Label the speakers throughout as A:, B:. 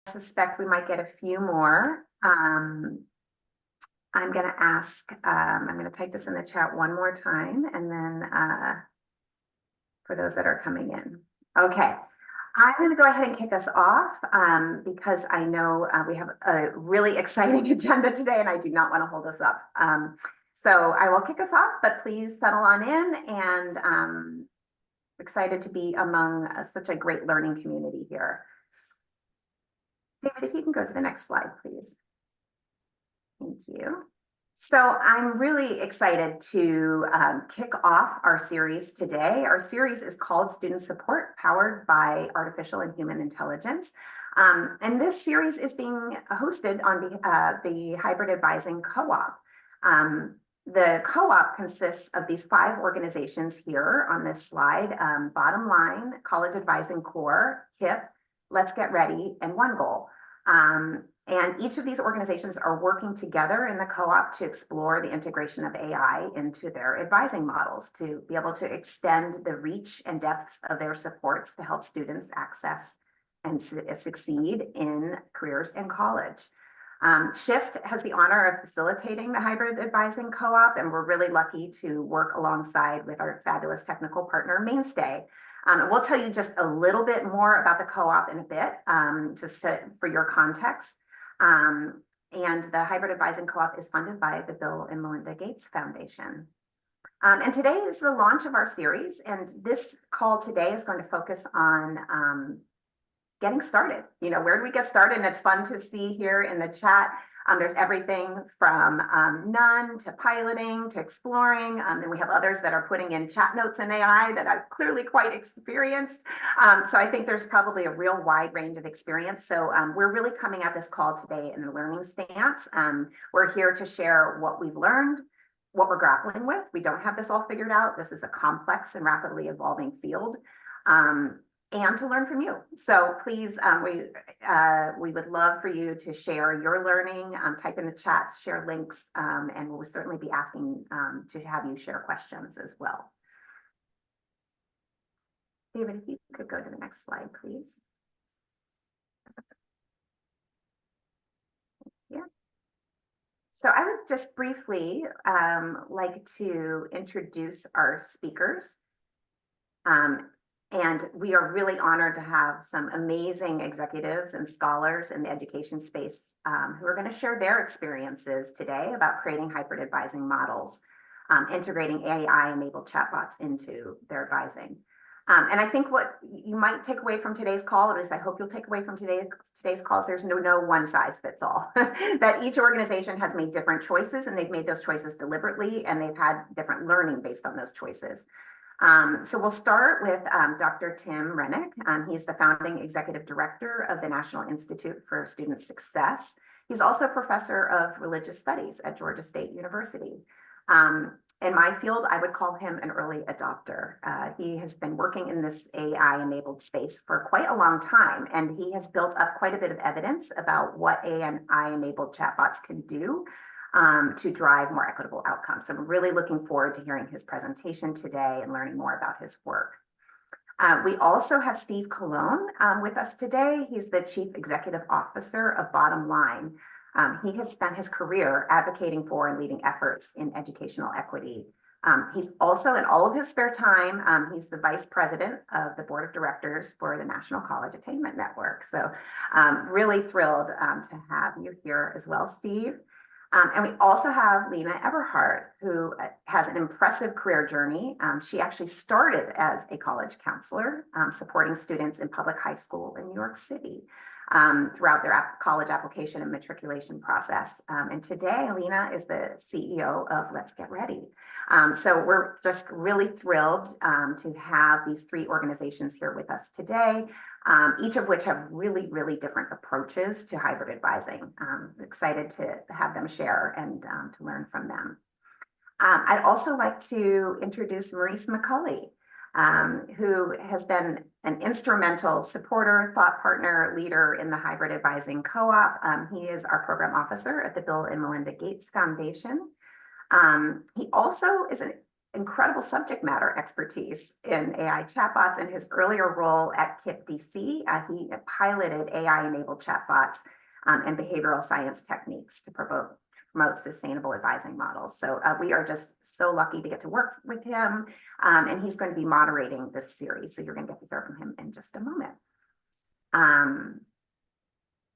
A: suspect we might get a few more. I'm going to ask, I'm going to type this in the chat one more time, and then for those that are coming in. Okay, I'm going to go ahead and kick us off because I know we have a really exciting agenda today, and I do not want to hold us up. So I will kick us off, but please settle on in, and excited to be among such a great learning community here. David, if you can go to the next slide, please. Thank you. So I'm really excited to kick off our series today. Our series is called Student Support, Powered by Artificial and Human Intelligence. And this series is being hosted on the Hybrid Advising Co-op. The co-op consists of these 5 organizations here on this slide: Bottom Line, College Advising Corps, KIP, Let's Get Ready, and One Goal. And each of these organizations are working together in the co-op to explore the integration of AI into their advising models to be able to extend the reach and depths of their supports to help students access and succeed in careers in college. Shift has the honor of facilitating the Hybrid Advising Co-op, and we're really lucky to work alongside with our fabulous technical partner, Mainstay. We'll tell you just a little bit more about the co-op in a bit, just for your context. And the Hybrid Advising Co-op is funded by the Bill and Melinda Gates Foundation. And today is the launch of our series, and this call today is going to focus on getting started. You know, where do we get started? And it's fun to see here in the chat. There's everything from none to piloting to exploring. And we have others that are putting in chat notes and AI that are clearly quite experienced. So I think there's probably a real wide range of experience. So we're really coming at this call today in a learning stance. We're here to share what we've learned, what we're grappling with. We don't have this all figured out. This is a complex and rapidly evolving field. And to learn from you. So please, we would love for you to share your learning, type in the chats, share links, and we'll certainly be asking to have you share questions as well. David, if you could go to the next slide, please. Yeah. So I would just briefly like to introduce our speakers. And we are really honored to have some amazing executives and scholars in the education space who are going to share their experiences today about creating hybrid advising models, integrating AI-enabled chatbots into their advising. And I think what you might take away from today's call, at least I hope you'll take away from today's calls, there's no one size fits all. That each organization has made different choices, and they've made those choices deliberately, and they've had different learning based on those choices. So we'll start with Dr. Tim Renick. He's the founding executive director of the National Institute for Student Success. He's also professor of religious studies at Georgia State University. In my field, I would call him an early adopter. He has been working in this AI-enabled space for quite a long time, and he has built up quite a bit of evidence about what AI-enabled chatbots can do to drive more equitable outcomes. So I'm really looking forward to hearing his presentation today and learning more about his work. We also have Steve Colón with us today. He's the Chief Executive Officer of Bottom Line. He has spent his career advocating for and leading efforts in educational equity. He's also, in all of his spare time, he's the Vice President of the Board of Directors for the National College Attainment Network. So really thrilled to have you here as well, Steve. And we also have Lena Eberhart, who has an impressive career journey. She actually started as a college counselor, supporting students in public high school in New York City throughout their college application and matriculation process. And today, Lena is the CEO of Let's Get Ready. So we're just really thrilled to have these 3 organizations here with us today, each of which have really, really different approaches to hybrid advising. Excited to have them share and to learn from them. I'd also like to introduce Maurice McCulley, who has been an instrumental supporter, thought partner, leader in the Hybrid Advising Co-op. He is our program officer at the Bill and Melinda Gates Foundation. He also is incredible subject matter expertise in AI chatbots. In his earlier role at KIT DC, he piloted AI-enabled chatbots and behavioral science techniques to promote sustainable advising models. So we are just so lucky to get to work with him, and he's going to be moderating this series. So you're going to get to hear from him in just a moment.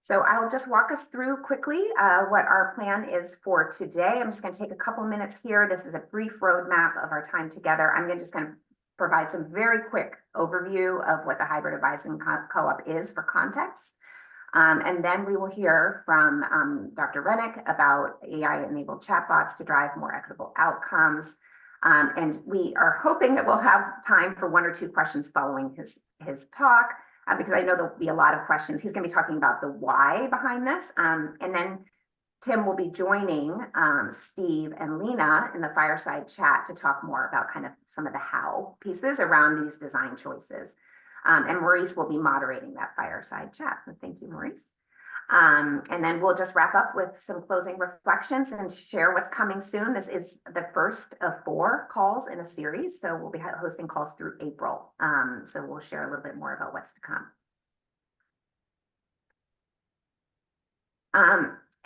A: So I'll just walk us through quickly what our plan is for today. I'm just going to take a couple minutes here. This is a brief roadmap of our time together. I'm just going to provide some very quick overview of what the hybrid advising co-op is for context. And then we will hear from Dr. Renick about AI-enabled chatbots to drive more equitable outcomes. And we are hoping that we'll have time for 1 or 2 questions following his talk. Because I know there'll be a lot of questions. He's going to be talking about the why behind this. And then Tim will be joining Steve and Lena in the fireside chat to talk more about kind of some of the how pieces around these design choices. And Maurice will be moderating that fireside chat. Thank you, Maurice. And then we'll just wrap up with some closing reflections and share what's coming soon. This is the first of 4 calls in a series, so we'll be hosting calls through April. So we'll share a little bit more about what's to come.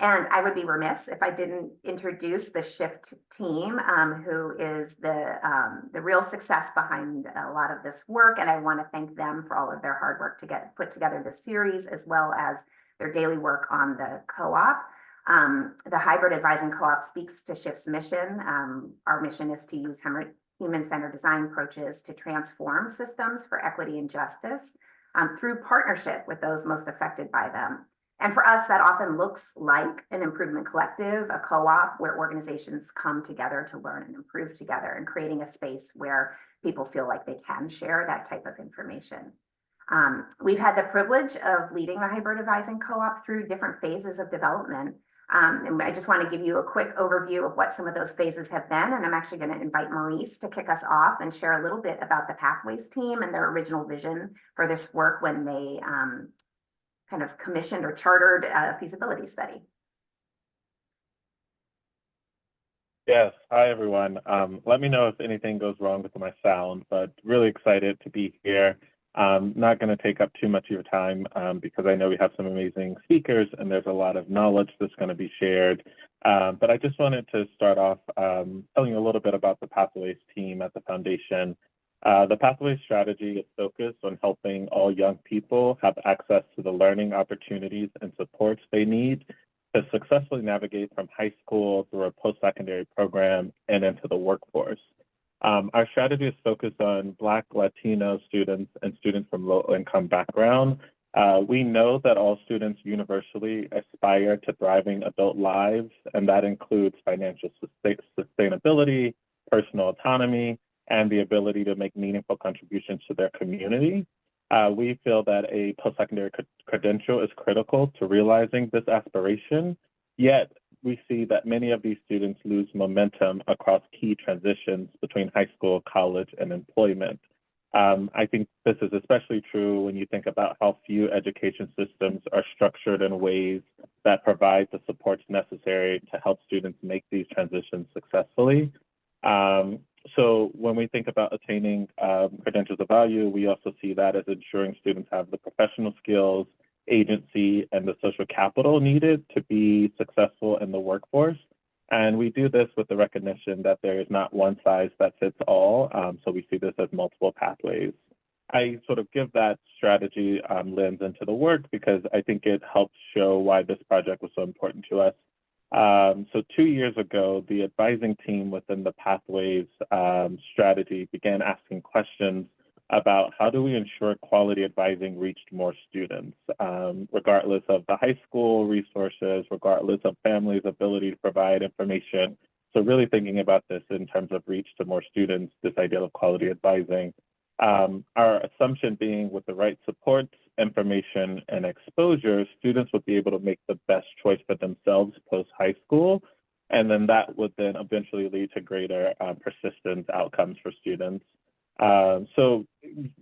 A: And I would be remiss if I didn't introduce the Shift team, who is the real success behind a lot of this work. And I want to thank them for all of their hard work to get put together this series, as well as their daily work on the co-op. The hybrid advising co-op speaks to Shift's mission. Our mission is to use human-centered design approaches to transform systems for equity and justice through partnership with those most affected by them. And for us, that often looks like an improvement collective, a co-op where organizations come together to learn and improve together, and creating a space where people feel like they can share that type of information. We've had the privilege of leading the hybrid advising co-op through different phases of development. And I just want to give you a quick overview of what some of those phases have been. And I'm actually going to invite Maurice to kick us off and share a little bit about the Pathways team and their original vision for this work when they kind of commissioned or chartered a feasibility study.
B: Yes, hi everyone. Let me know if anything goes wrong with my sound, but really excited to be here. Not going to take up too much of your time because I know we have some amazing speakers and there's a lot of knowledge that's going to be shared. But I just wanted to start off telling you a little bit about the Pathways team at the foundation. The Pathways strategy is focused on helping all young people have access to the learning opportunities and supports they need to successfully navigate from high school through a post-secondary program and into the workforce. Our strategy is focused on Black, Latino students and students from low-income background. We know that all students universally aspire to thriving adult lives, and that includes financial sustainability, personal autonomy, and the ability to make meaningful contributions to their community. We feel that a post-secondary credential is critical to realizing this aspiration, yet we see that many of these students lose momentum across key transitions between high school, college, and employment. I think this is especially true when you think about how few education systems are structured in ways that provide the supports necessary to help students make these transitions successfully. So when we think about attaining credentials of value, we also see that as ensuring students have the professional skills, agency, and the social capital needed to be successful in the workforce. And we do this with the recognition that there is not one size that fits all. So we see this as multiple pathways. I sort of give that strategy lens into the work because I think it helps show why this project was so important to us. So 2 years ago, the advising team within the Pathways strategy began asking questions about how do we ensure quality advising reached more students, regardless of the high school resources, regardless of families' ability to provide information. So really thinking about this in terms of reach to more students, this idea of quality advising. Our assumption being with the right supports, information, and exposure, students would be able to make the best choice for themselves post-high school. And then that would then eventually lead to greater persistence outcomes for students. So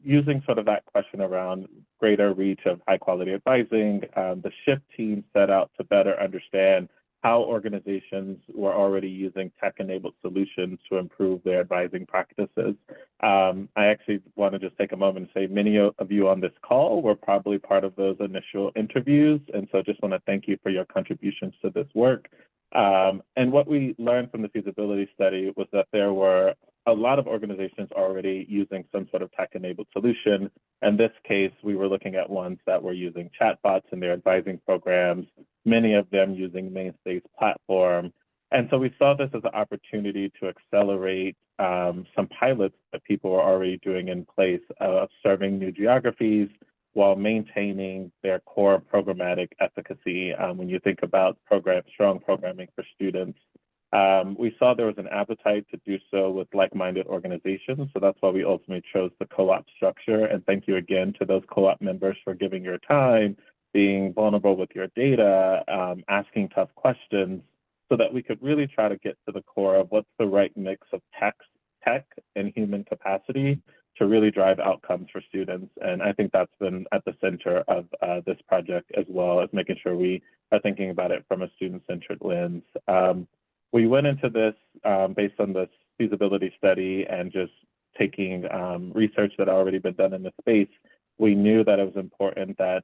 B: using sort of that question around greater reach of high quality advising, the SHIFT team set out to better understand how organizations were already using tech-enabled solutions to improve their advising practices. I actually want to just take a moment and say many of you on this call were probably part of those initial interviews, and so just want to thank you for your contributions to this work. And what we learned from the feasibility study was that there were a lot of organizations already using some sort of tech-enabled solution. In this case, we were looking at ones that were using chatbots in their advising programs, many of them using Mainstay's platform. And so we saw this as an opportunity to accelerate some pilots that people were already doing in place of serving new geographies while maintaining their core programmatic efficacy. When you think about strong programming for students, we saw there was an appetite to do so with like-minded organizations. So that's why we ultimately chose the co-op structure. And thank you again to those co-op members for giving your time, being vulnerable with your data, asking tough questions, so that we could really try to get to the core of what's the right mix of tech and human capacity to really drive outcomes for students. And I think that's been at the center of this project, as well as making sure we are thinking about it from a student-centered lens. We went into this based on this feasibility study and just taking research that had already been done in the space. We knew that it was important that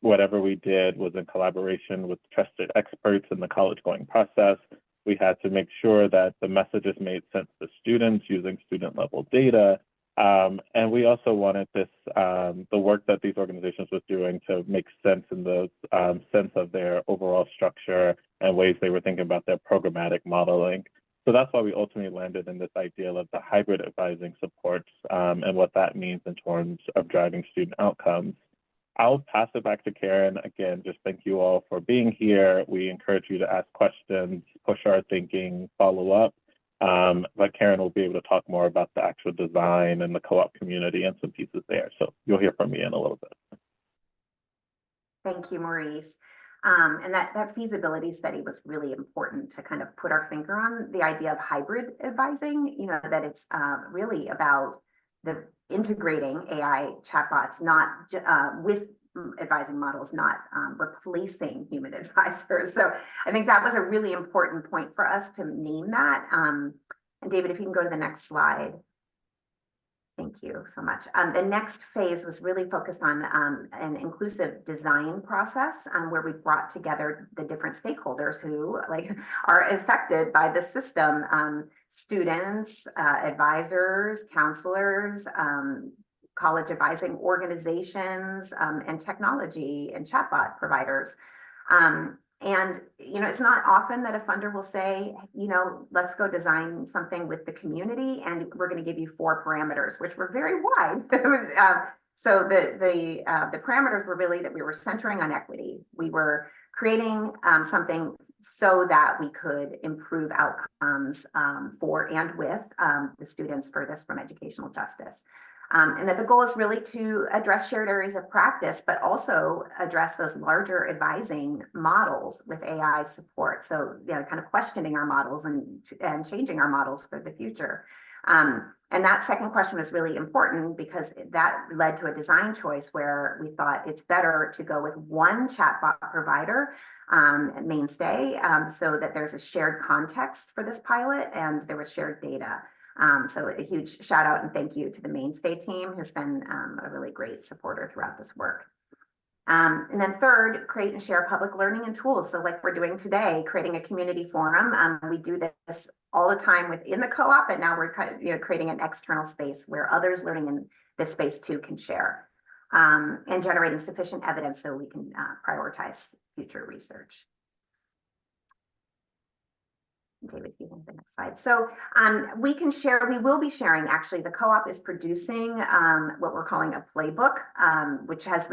B: whatever we did was in collaboration with trusted experts in the college-going process. We had to make sure that the messages made sense to students using student-level data. And we also wanted this, the work that these organizations was doing to make sense in the sense of their overall structure and ways they were thinking about their programmatic modeling. So that's why we ultimately landed in this idea of the hybrid advising supports and what that means in terms of driving student outcomes. I'll pass it back to Karen. Again, just thank you all for being here. We encourage you to ask questions, push our thinking, follow up. But Karen will be able to talk more about the actual design and the co-op community and some pieces there. So you'll hear from me in a little bit.
A: Thank you, Maurice. And that feasibility study was really important to kind of put our finger on the idea of hybrid advising, you know, that it's really about the integrating AI chatbots, not with advising models, not replacing human advisors. So I think that was a really important point for us to name that. And David, if you can go to the next slide. Thank you so much. The next phase was really focused on an inclusive design process where we brought together the different stakeholders who are affected by the system, students, advisors, counselors, college advising organizations, and technology and chatbot providers. And, you know, it's not often that a funder will say, you know, let's go design something with the community and we're going to give you 4 parameters, which were very wide. So the parameters were really that we were centering on equity. We were creating something so that we could improve outcomes for and with the students furthest from educational justice. And that the goal is really to address shared areas of practice, but also address those larger advising models with AI support. So, you know, kind of questioning our models and changing our models for the future. And that second question was really important because that led to a design choice where we thought it's better to go with one chatbot provider, Mainstay, so that there's a shared context for this pilot and there was shared data. So a huge shout out and thank you to the Mainstay team who's been a really great supporter throughout this work. And then third, create and share public learning and tools. So like we're doing today, creating a community forum. We do this all the time within the co-op, and now we're creating an external space where others learning in this space too can share, and generating sufficient evidence so we can prioritize future research. David, you can have the next slide. So we will be sharing, actually, the co-op is producing what we're calling a playbook, which has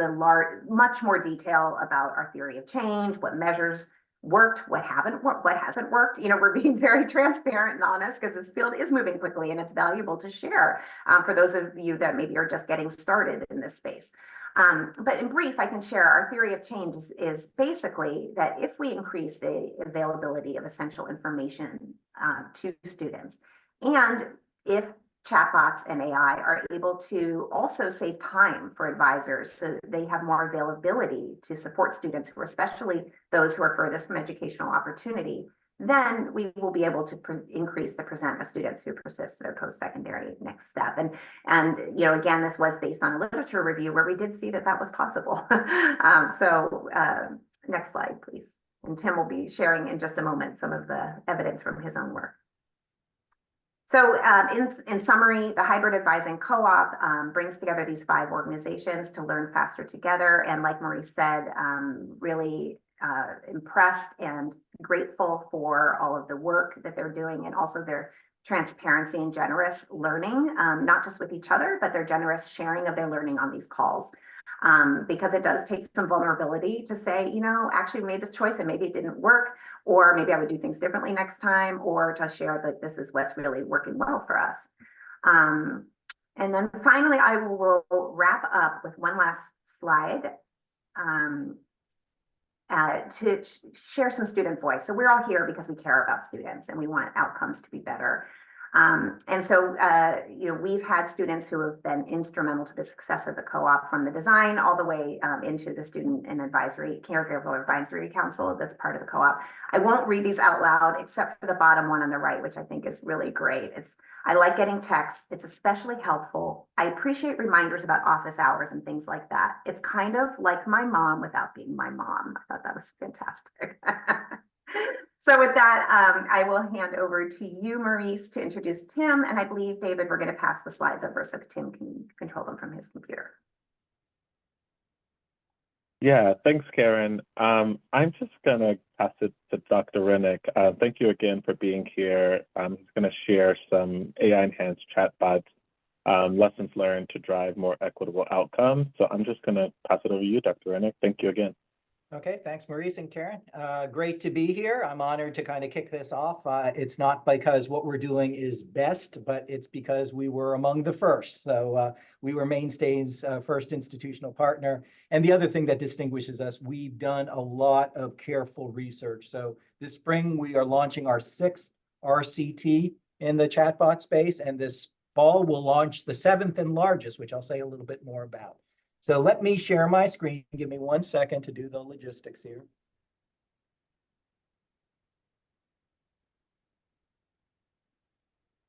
A: much more detail about our theory of change, what measures worked, what hasn't worked. You know, we're being very transparent and honest because this field is moving quickly and it's valuable to share for those of you that maybe are just getting started in this space. But in brief, I can share our theory of change is basically that if we increase the availability of essential information to students, and if chatbots and AI are able to also save time for advisors, so they have more availability to support students who are, especially those who are furthest from educational opportunity. Then we will be able to increase the percent of students who persist to their post-secondary next step. And again, this was based on a literature review where we did see that that was possible. Next slide, please. And Tim will be sharing in just a moment some of the evidence from his own work. So in summary, the Hybrid Advising Co-op brings together these 5 organizations to learn faster together. And like Marie said, really impressed and grateful for all of the work that they're doing, and also their transparency and generous learning, not just with each other, but their generous sharing of their learning on these calls. Because it does take some vulnerability to say, actually we made this choice and maybe it didn't work, or maybe I would do things differently next time, or to share that this is what's really working well for us. And then finally, I will wrap up with one last slide to share some student voice. So we're all here because we care about students and we want outcomes to be better. And so, we've had students who have been instrumental to the success of the co-op, from the design all the way into the student and caregiver advisory council that's part of the co-op. I won't read these out loud except for the bottom one on the right, which I think is really great. I like getting texts. It's especially helpful. I appreciate reminders about office hours and things like that. It's kind of like my mom without being my mom. I thought that was fantastic. So with that, I will hand over to you, Maurice, to introduce Tim. And I believe, David, we're going to pass the slides over so Tim can control them from his computer.
B: Yeah, thanks, Karen. I'm just going to pass it to Dr. Renick. Thank you again for being here. He's going to share some AI-enhanced chatbots, lessons learned to drive more equitable outcomes. So I'm just going to pass it over to you, Dr. Renick. Thank you again.
C: Okay, thanks, Maurice and Karen. Great to be here. I'm honored to kind of kick this off. It's not because what we're doing is best, but it's because we were among the first. So we were Mainstay's first institutional partner. And the other thing that distinguishes us, we've done a lot of careful research. So this spring, we are launching our 6th RCT in the chatbot space. And this fall, we'll launch the 7th and largest, which I'll say a little bit more about. So let me share my screen. Give me 1 second to do the logistics here.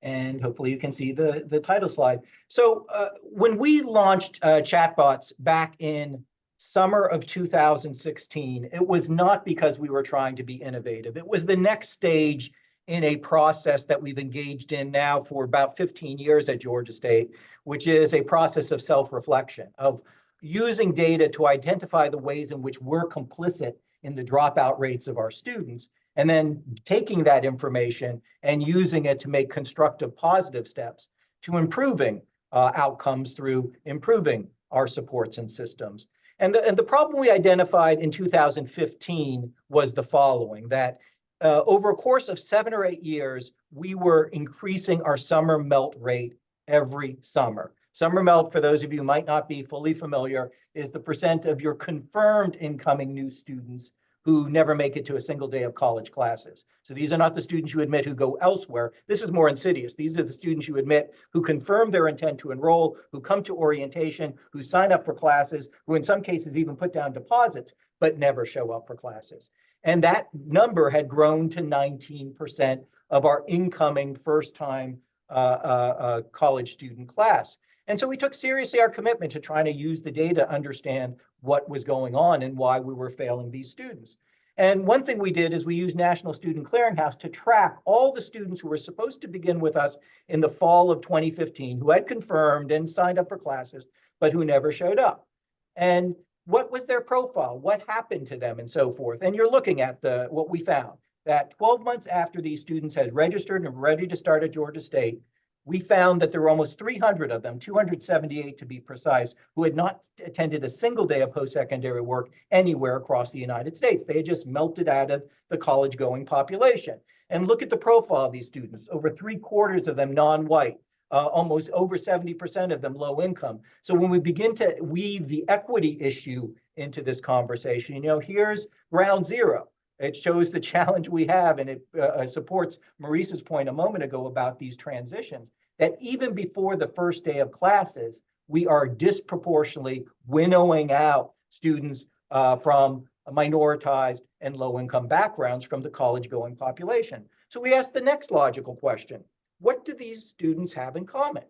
C: And hopefully you can see the title slide. So when we launched chatbots back in summer of 2016, it was not because we were trying to be innovative. It was the next stage in a process that we've engaged in now for about 15 years at Georgia State, which is a process of self-reflection, of using data to identify the ways in which we're complicit in the dropout rates of our students, and then taking that information and using it to make constructive, positive steps to improving outcomes through improving our supports and systems. And the problem we identified in 2015 was the following, that over a course of 7 or 8 years, we were increasing our summer melt rate every summer. Summer melt, for those of you who might not be fully familiar, is the percent of your confirmed incoming new students who never make it to a single day of college classes. So these are not the students you admit who go elsewhere. This is more insidious. These are the students you admit who confirm their intent to enroll, who come to orientation, who sign up for classes, who in some cases even put down deposits, but never show up for classes. And that number had grown to 19% of our incoming first-time college student class. And so we took seriously our commitment to trying to use the data to understand what was going on and why we were failing these students. And one thing we did is we used National Student Clearinghouse to track all the students who were supposed to begin with us in the fall of 2015, who had confirmed and signed up for classes, but who never showed up. And what was their profile? What happened to them and so forth? And you're looking at what we found, that 12 months after these students had registered and were ready to start at Georgia State, we found that there were almost 300 of them, 278 to be precise, who had not attended a single day of post-secondary work anywhere across the United States. They had just melted out of the college-going population. And look at the profile of these students. Over 3/4 of them non-white, almost over 70% of them low income. So when we begin to weave the equity issue into this conversation, here's ground zero. It shows the challenge we have, and it supports Maurice's point a moment ago about these transitions. that even before the first day of classes, we are disproportionately winnowing out students from minoritized and low-income backgrounds from the college-going population. So we ask the next logical question: what do these students have in common?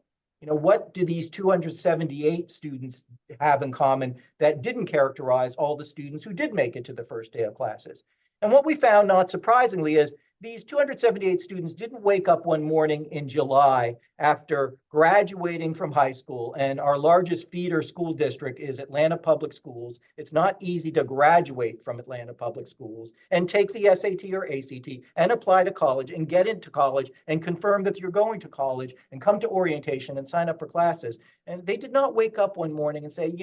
C: What do these 278 students have in common that didn't characterize all the students who did make it to the first day of classes? And what we found, not surprisingly, is these 278 students didn't wake up one morning in July after graduating from high school. And our largest feeder school district is Atlanta Public Schools. It's not easy to graduate from Atlanta Public Schools and take the SAT or ACT and apply to college and get into college and confirm that you're going to college and come to orientation and sign up for classes. And they did not wake up one morning and say,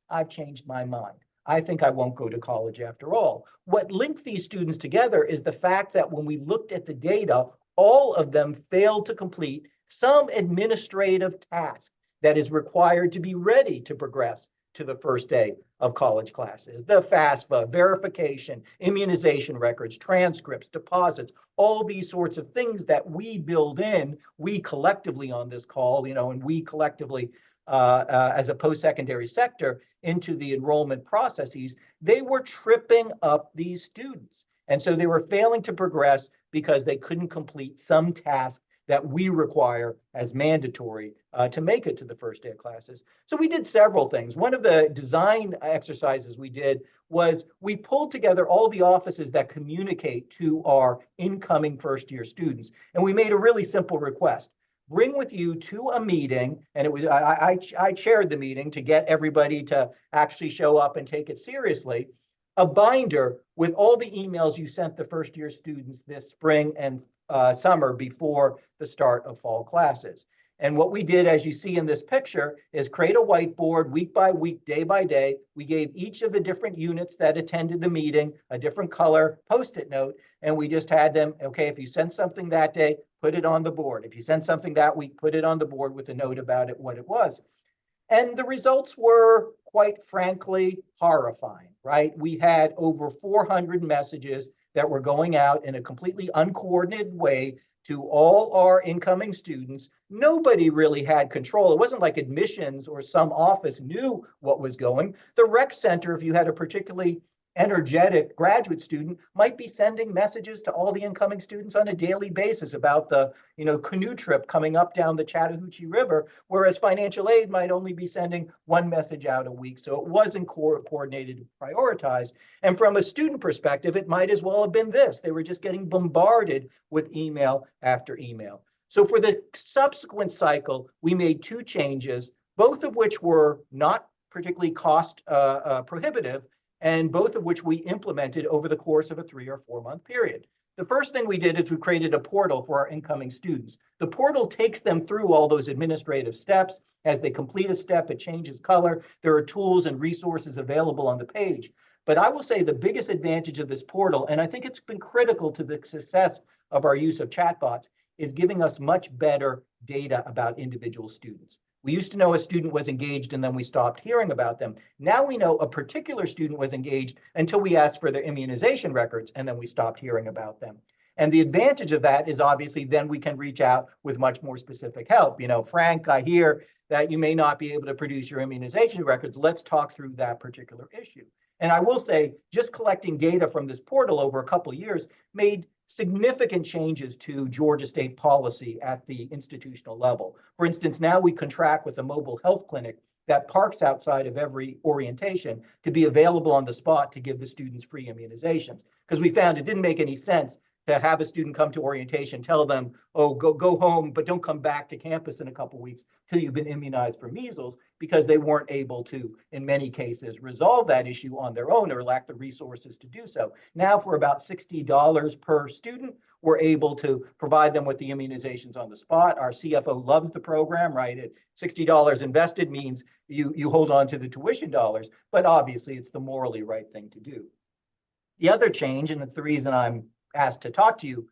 C: I've changed my mind. I think I won't go to college after all. What linked these students together is the fact that when we looked at the data, all of them failed to complete some administrative task that is required to be ready to progress to the first day of college classes. The FAFSA, verification, immunization records, transcripts, deposits, all these sorts of things that we build in, we collectively on this call, and we collectively as a post-secondary sector into the enrollment processes, they were tripping up these students. And so they were failing to progress because they couldn't complete some task that we require as mandatory to make it to the first day of classes. So we did several things. One of the design exercises we did was we pulled together all the offices that communicate to our incoming first-year students. And we made a really simple request: bring with you to a meeting, and it was I chaired the meeting to get everybody to actually show up and take it seriously, a binder with all the emails you sent the first-year students this spring and summer before the start of fall classes. And what we did, as you see in this picture, is create a whiteboard week by week, day by day. We gave each of the different units that attended the meeting a different color Post-it note, and we just had them, okay, if you sent something that day, put it on the board. If you sent something that week, put it on the board with a note about it, what it was. And the results were, quite frankly, horrifying, right? We had over 400 messages that were going out in a completely uncoordinated way to all our incoming students. Nobody really had control. It wasn't like admissions or some office knew what was going. The rec center, if you had a particularly energetic graduate student, might be sending messages to all the incoming students on a daily basis about the canoe trip coming up down the Chattahoochee River, whereas financial aid might only be sending one message out a week. So it wasn't coordinated and prioritized. And from a student perspective, it might as well have been this: they were just getting bombarded with email after email. So for the subsequent cycle, we made two changes, both of which were not particularly cost prohibitive, and both of which we implemented over the course of a 3 or 4 month period. The first thing we did is we created a portal for our incoming students. The portal takes them through all those administrative steps. As they complete a step, it changes color. There are tools and resources available on the page. But I will say the biggest advantage of this portal, and I think it's been critical to the success of our use of chatbots, is giving us much better data about individual students. We used to know a student was engaged and then we stopped hearing about them. Now we know a particular student was engaged until we asked for their immunization records, and then we stopped hearing about them. And the advantage of that is obviously then we can reach out with much more specific help. Frank, I hear that you may not be able to produce your immunization records. Let's talk through that particular issue. And I will say, just collecting data from this portal over a couple of years made significant changes to Georgia state policy at the institutional level. For instance, now we contract with a mobile health clinic that parks outside of every orientation to be available on the spot to give the students free immunizations. Because we found it didn't make any sense to have a student come to orientation, tell them, oh, go home, but don't come back to campus in a couple of weeks till you've been immunized for measles, because they weren't able to, in many cases, resolve that issue on their own or lack the resources to do so. Now, for about $60 per student, we're able to provide them with the immunizations on the spot. Our CFO loves the program, right? At $60 invested means you hold on to the tuition dollars, but obviously it's the morally right thing to do. The other change, and it's the reason I'm asked to talk to you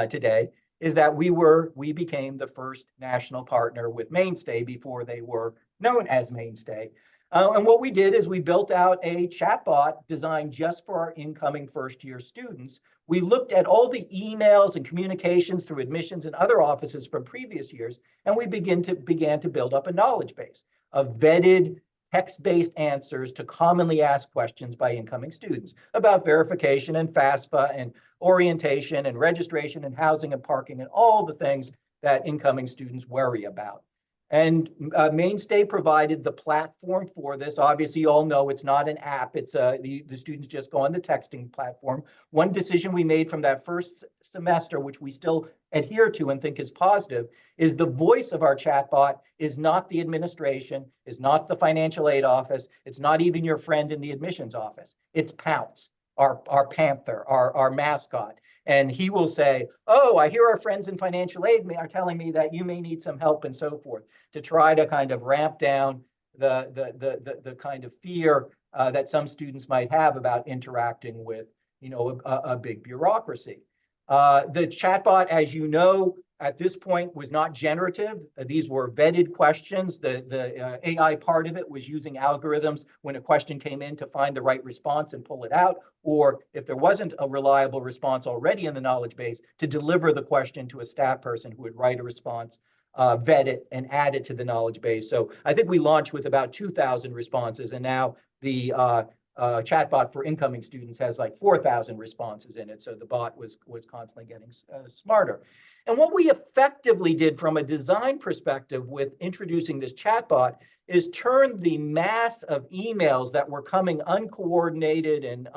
C: today, is that we became the first national partner with Mainstay before they were known as Mainstay. And what we did is we built out a chatbot designed just for our incoming first-year students. We looked at all the emails and communications through admissions and other offices from previous years, and we began to build up a knowledge base of vetted text-based answers to commonly asked questions by incoming students about verification and FAFSA and orientation and registration and housing and parking and all the things that incoming students worry about. And Mainstay provided the platform for this. Obviously, you all know it's not an app. It's the students just go on the texting platform. One decision we made from that first semester, which we still adhere to and think is positive, is the voice of our chatbot is not the administration, is not the financial aid office, it's not even your friend in the admissions office. It's Pounce, our panther, our mascot. And he will say, oh, I hear our friends in financial aid are telling me that you may need some help and so forth, to try to kind of ramp down the kind of fear that some students might have about interacting with, a big bureaucracy. The chatbot, as you know, at this point was not generative. These were vetted questions. The AI part of it was using algorithms when a question came in to find the right response and pull it out, or if there wasn't a reliable response already in the knowledge base, to deliver the question to a staff person who would write a response, vet it, and add it to the knowledge base. So I think we launched with about 2,000 responses, and now the chatbot for incoming students has like 4,000 responses in it. So the bot was constantly getting smarter. And what we effectively did from a design perspective with introducing this chatbot is turn the mass of emails that were coming uncoordinated and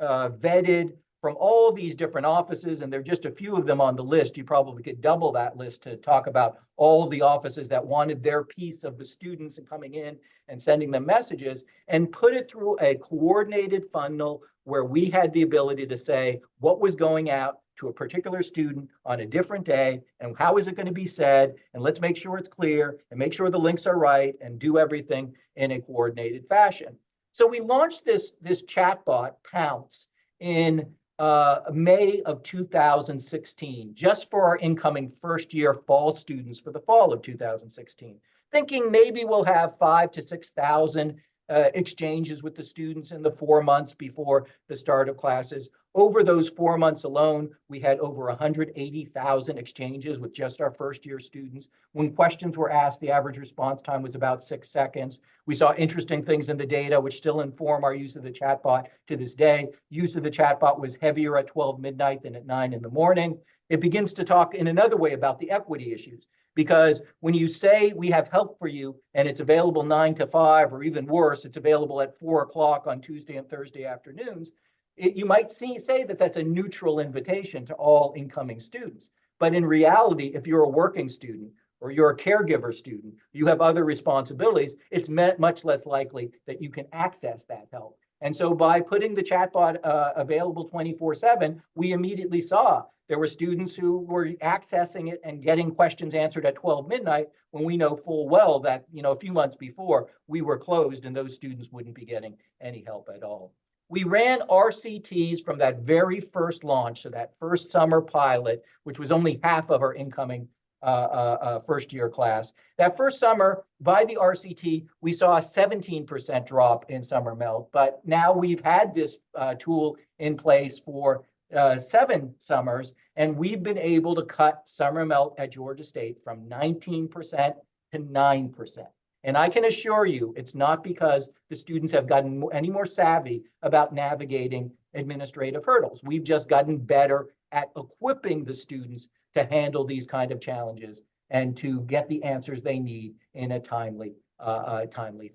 C: unvetted from all these different offices, and there are just a few of them on the list. You probably could double that list to talk about all the offices that wanted their piece of the students and coming in and sending them messages, and put it through a coordinated funnel where we had the ability to say what was going out to a particular student on a different day, and how is it going to be said, and let's make sure it's clear, and make sure the links are right, and do everything in a coordinated fashion. So we launched this chatbot, Pounce, in May of 2016, just for our incoming first-year fall students for the fall of 2016, thinking maybe we'll have 5,000 to 6,000 exchanges with the students in the 4 months before the start of classes. Over those 4 months alone, we had over 180,000 exchanges with just our first-year students. When questions were asked, the average response time was about 6 seconds. We saw interesting things in the data which still inform our use of the chatbot to this day. Use of the chatbot was heavier at 12 midnight than at 9 in the morning. It begins to talk in another way about the equity issues, because when you say we have help for you and it's available 9 to 5, or even worse, it's available at 4 o'clock on Tuesday and Thursday afternoons, you might say that that's a neutral invitation to all incoming students. But in reality, if you're a working student or you're a caregiver student, you have other responsibilities, it's much less likely that you can access that help. And so by putting the chatbot available 24/7, we immediately saw there were students who were accessing it and getting questions answered at 12 midnight, when we know full well that, a few months before, we were closed and those students wouldn't be getting any help at all. We ran RCTs from that very first launch, so that first summer pilot, which was only half of our incoming first-year class. That first summer, by the RCT, we saw a 17% drop in summer melt, but now we've had this tool in place for 7 summers, and we've been able to cut summer melt at Georgia State from 19% to 9%. And I can assure you, it's not because the students have gotten any more savvy about navigating administrative hurdles. We've just gotten better at equipping the students to handle these kind of challenges and to get the answers they need in a timely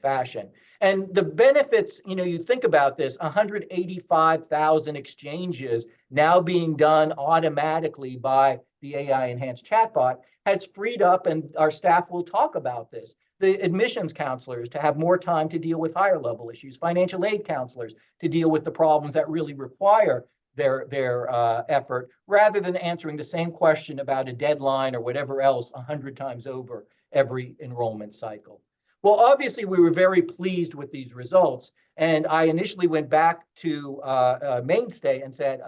C: fashion. And the benefits, you think about this, 185,000 exchanges now being done automatically by the AI-enhanced chatbot has freed up, and our staff will talk about this, the admissions counselors to have more time to deal with higher level issues, financial aid counselors to deal with the problems that really require their effort, rather than answering the same question about a deadline or whatever else 100 times over every enrollment cycle. Well, obviously, we were very pleased with these results. And I initially went back to Mainstay and said,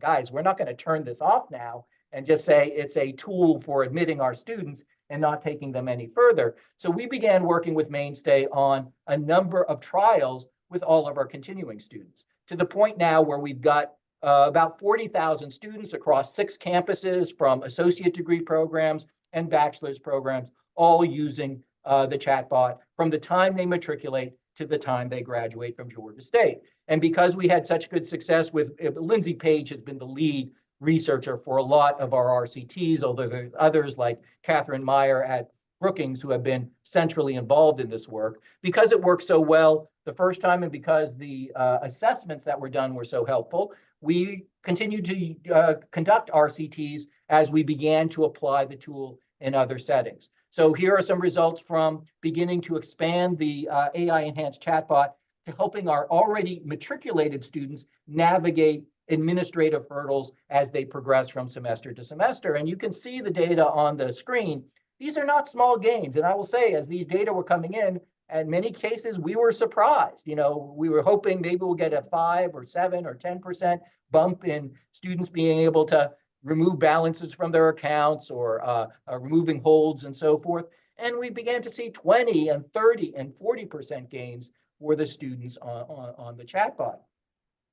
C: guys, we're not going to turn this off now and just say it's a tool for admitting our students. and not taking them any further. So we began working with Mainstay on a number of trials with all of our continuing students, to the point now where we've got about 40,000 students across 6 campuses, from associate degree programs and bachelor's programs, all using the chatbot from the time they matriculate to the time they graduate from Georgia State. And because we had such good success with, Lindsay Page has been the lead researcher for a lot of our RCTs, although there's others like Catherine Meyer at Brookings who have been centrally involved in this work. Because it worked so well the first time, and because the assessments that were done were so helpful, we continued to conduct RCTs as we began to apply the tool in other settings. So here are some results from beginning to expand the AI-enhanced chatbot to helping our already matriculated students navigate administrative hurdles as they progress from semester to semester. And you can see the data on the screen. These are not small gains. And I will say, as these data were coming in many cases, we were surprised. You know, we were hoping maybe we'll get a 5 or 7 or 10% bump in students being able to remove balances from their accounts, or removing holds and so forth. And we began to see 20 and 30 and 40% gains for the students on the chatbot.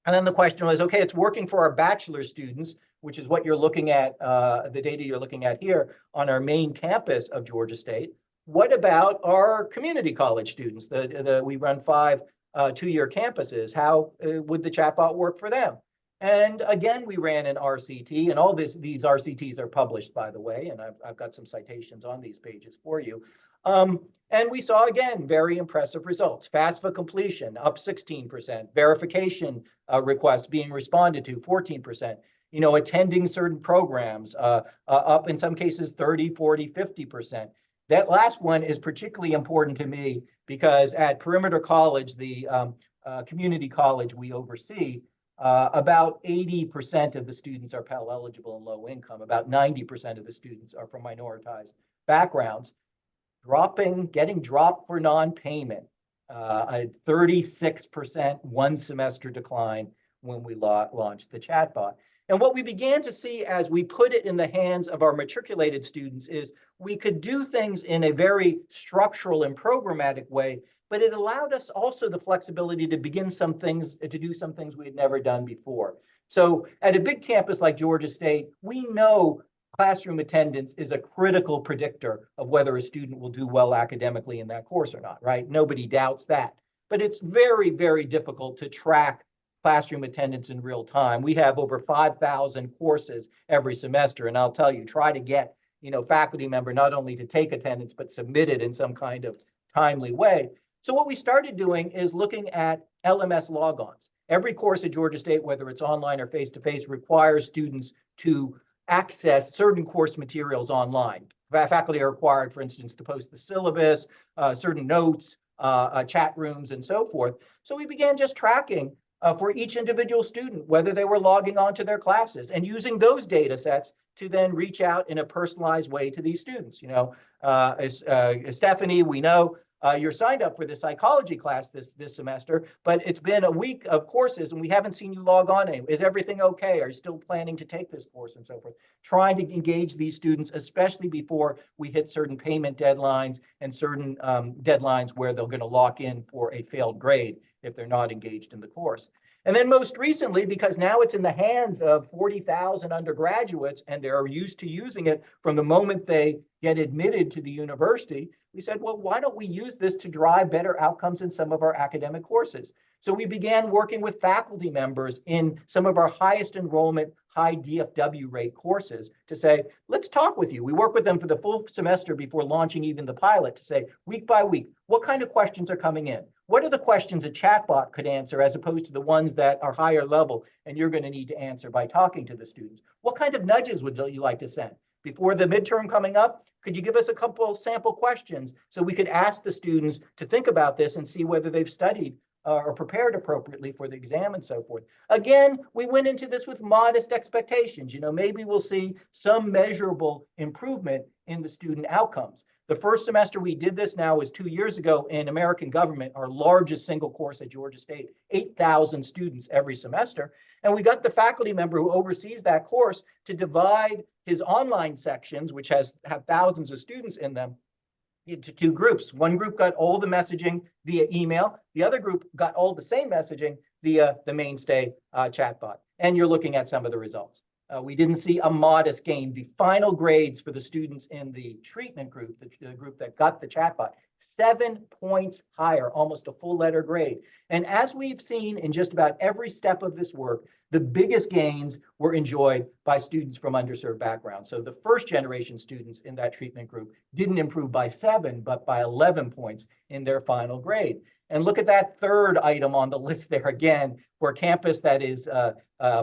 C: And then the question was, okay, it's working for our bachelor students, which is what you're looking at, the data you're looking at here on our main campus of Georgia State. What about our community college students? We run 5 two-year campuses. How would the chatbot work for them? And again, we ran an RCT, and all these RCTs are published, by the way, and I've got some citations on these pages for you. And we saw, again, very impressive results. FAFSA completion, up 16%. Verification requests being responded to, 14%. You know, attending certain programs, up in some cases 30, 40, 50%. That last one is particularly important to me because at Perimeter College, the community college we oversee, about 80% of the students are Pell eligible and low income. About 90% of the students are from minoritized backgrounds. Getting dropped for non-payment, a 36% one semester decline when we launched the chatbot. And what we began to see as we put it in the hands of our matriculated students is we could do things in a very structural and programmatic way, but it allowed us also the flexibility to do some things we had never done before. So at a big campus like Georgia State, we know classroom attendance is a critical predictor of whether a student will do well academically in that course or not, right? Nobody doubts that. But it's very, very difficult to track classroom attendance in real time. We have over 5,000 courses every semester, and I'll tell you, try to get, faculty member not only to take attendance, but submit it in some kind of timely way. So what we started doing is looking at LMS logons. Every course at Georgia State, whether it's online or face-to-face, requires students to access certain course materials online. Faculty are required, for instance, to post the syllabus, certain notes, chat rooms, and so forth. So we began just tracking for each individual student, whether they were logging on to their classes, and using those data sets to then reach out in a personalized way to these students. Stephanie, we know you're signed up for the psychology class this semester, but it's been a week of courses and we haven't seen you log on. Is everything okay? Are you still planning to take this course, and so forth? Trying to engage these students, especially before we hit certain payment deadlines and certain deadlines where they're going to lock in for a failed grade if they're not engaged in the course. And then most recently, because now it's in the hands of 40,000 undergraduates and they're used to using it from the moment they get admitted to the university, we said, well, why don't we use this to drive better outcomes in some of our academic courses? So we began working with faculty members in some of our highest enrollment, high DFW rate courses to say, let's talk with you. We work with them for the full semester before launching even the pilot to say, week by week, what kind of questions are coming in? What are the questions a chatbot could answer as opposed to the ones that are higher level and you're going to need to answer by talking to the students? What kind of nudges would you like to send? Before the midterm coming up, could you give us a couple of sample questions so we could ask the students to think about this and see whether they've studied or prepared appropriately for the exam and so forth? Again, we went into this with modest expectations. Maybe we'll see some measurable improvement in the student outcomes. The first semester we did this now was 2 years ago in American government, our largest single course at Georgia State, 8,000 students every semester. And we got the faculty member who oversees that course to divide his online sections, which have thousands of students in them, into two groups. One group got all the messaging via email. The other group got all the same messaging via the Mainstay chatbot. And you're looking at some of the results. We didn't see a modest gain. The final grades for the students in the treatment group, the group that got the chatbot, 7 points higher, almost a full letter grade. And as we've seen in just about every step of this work, the biggest gains were enjoyed by students from underserved backgrounds. So the first generation students in that treatment group didn't improve by 7, but by 11 points in their final grade. And look at that third item on the list there again, for a campus that is,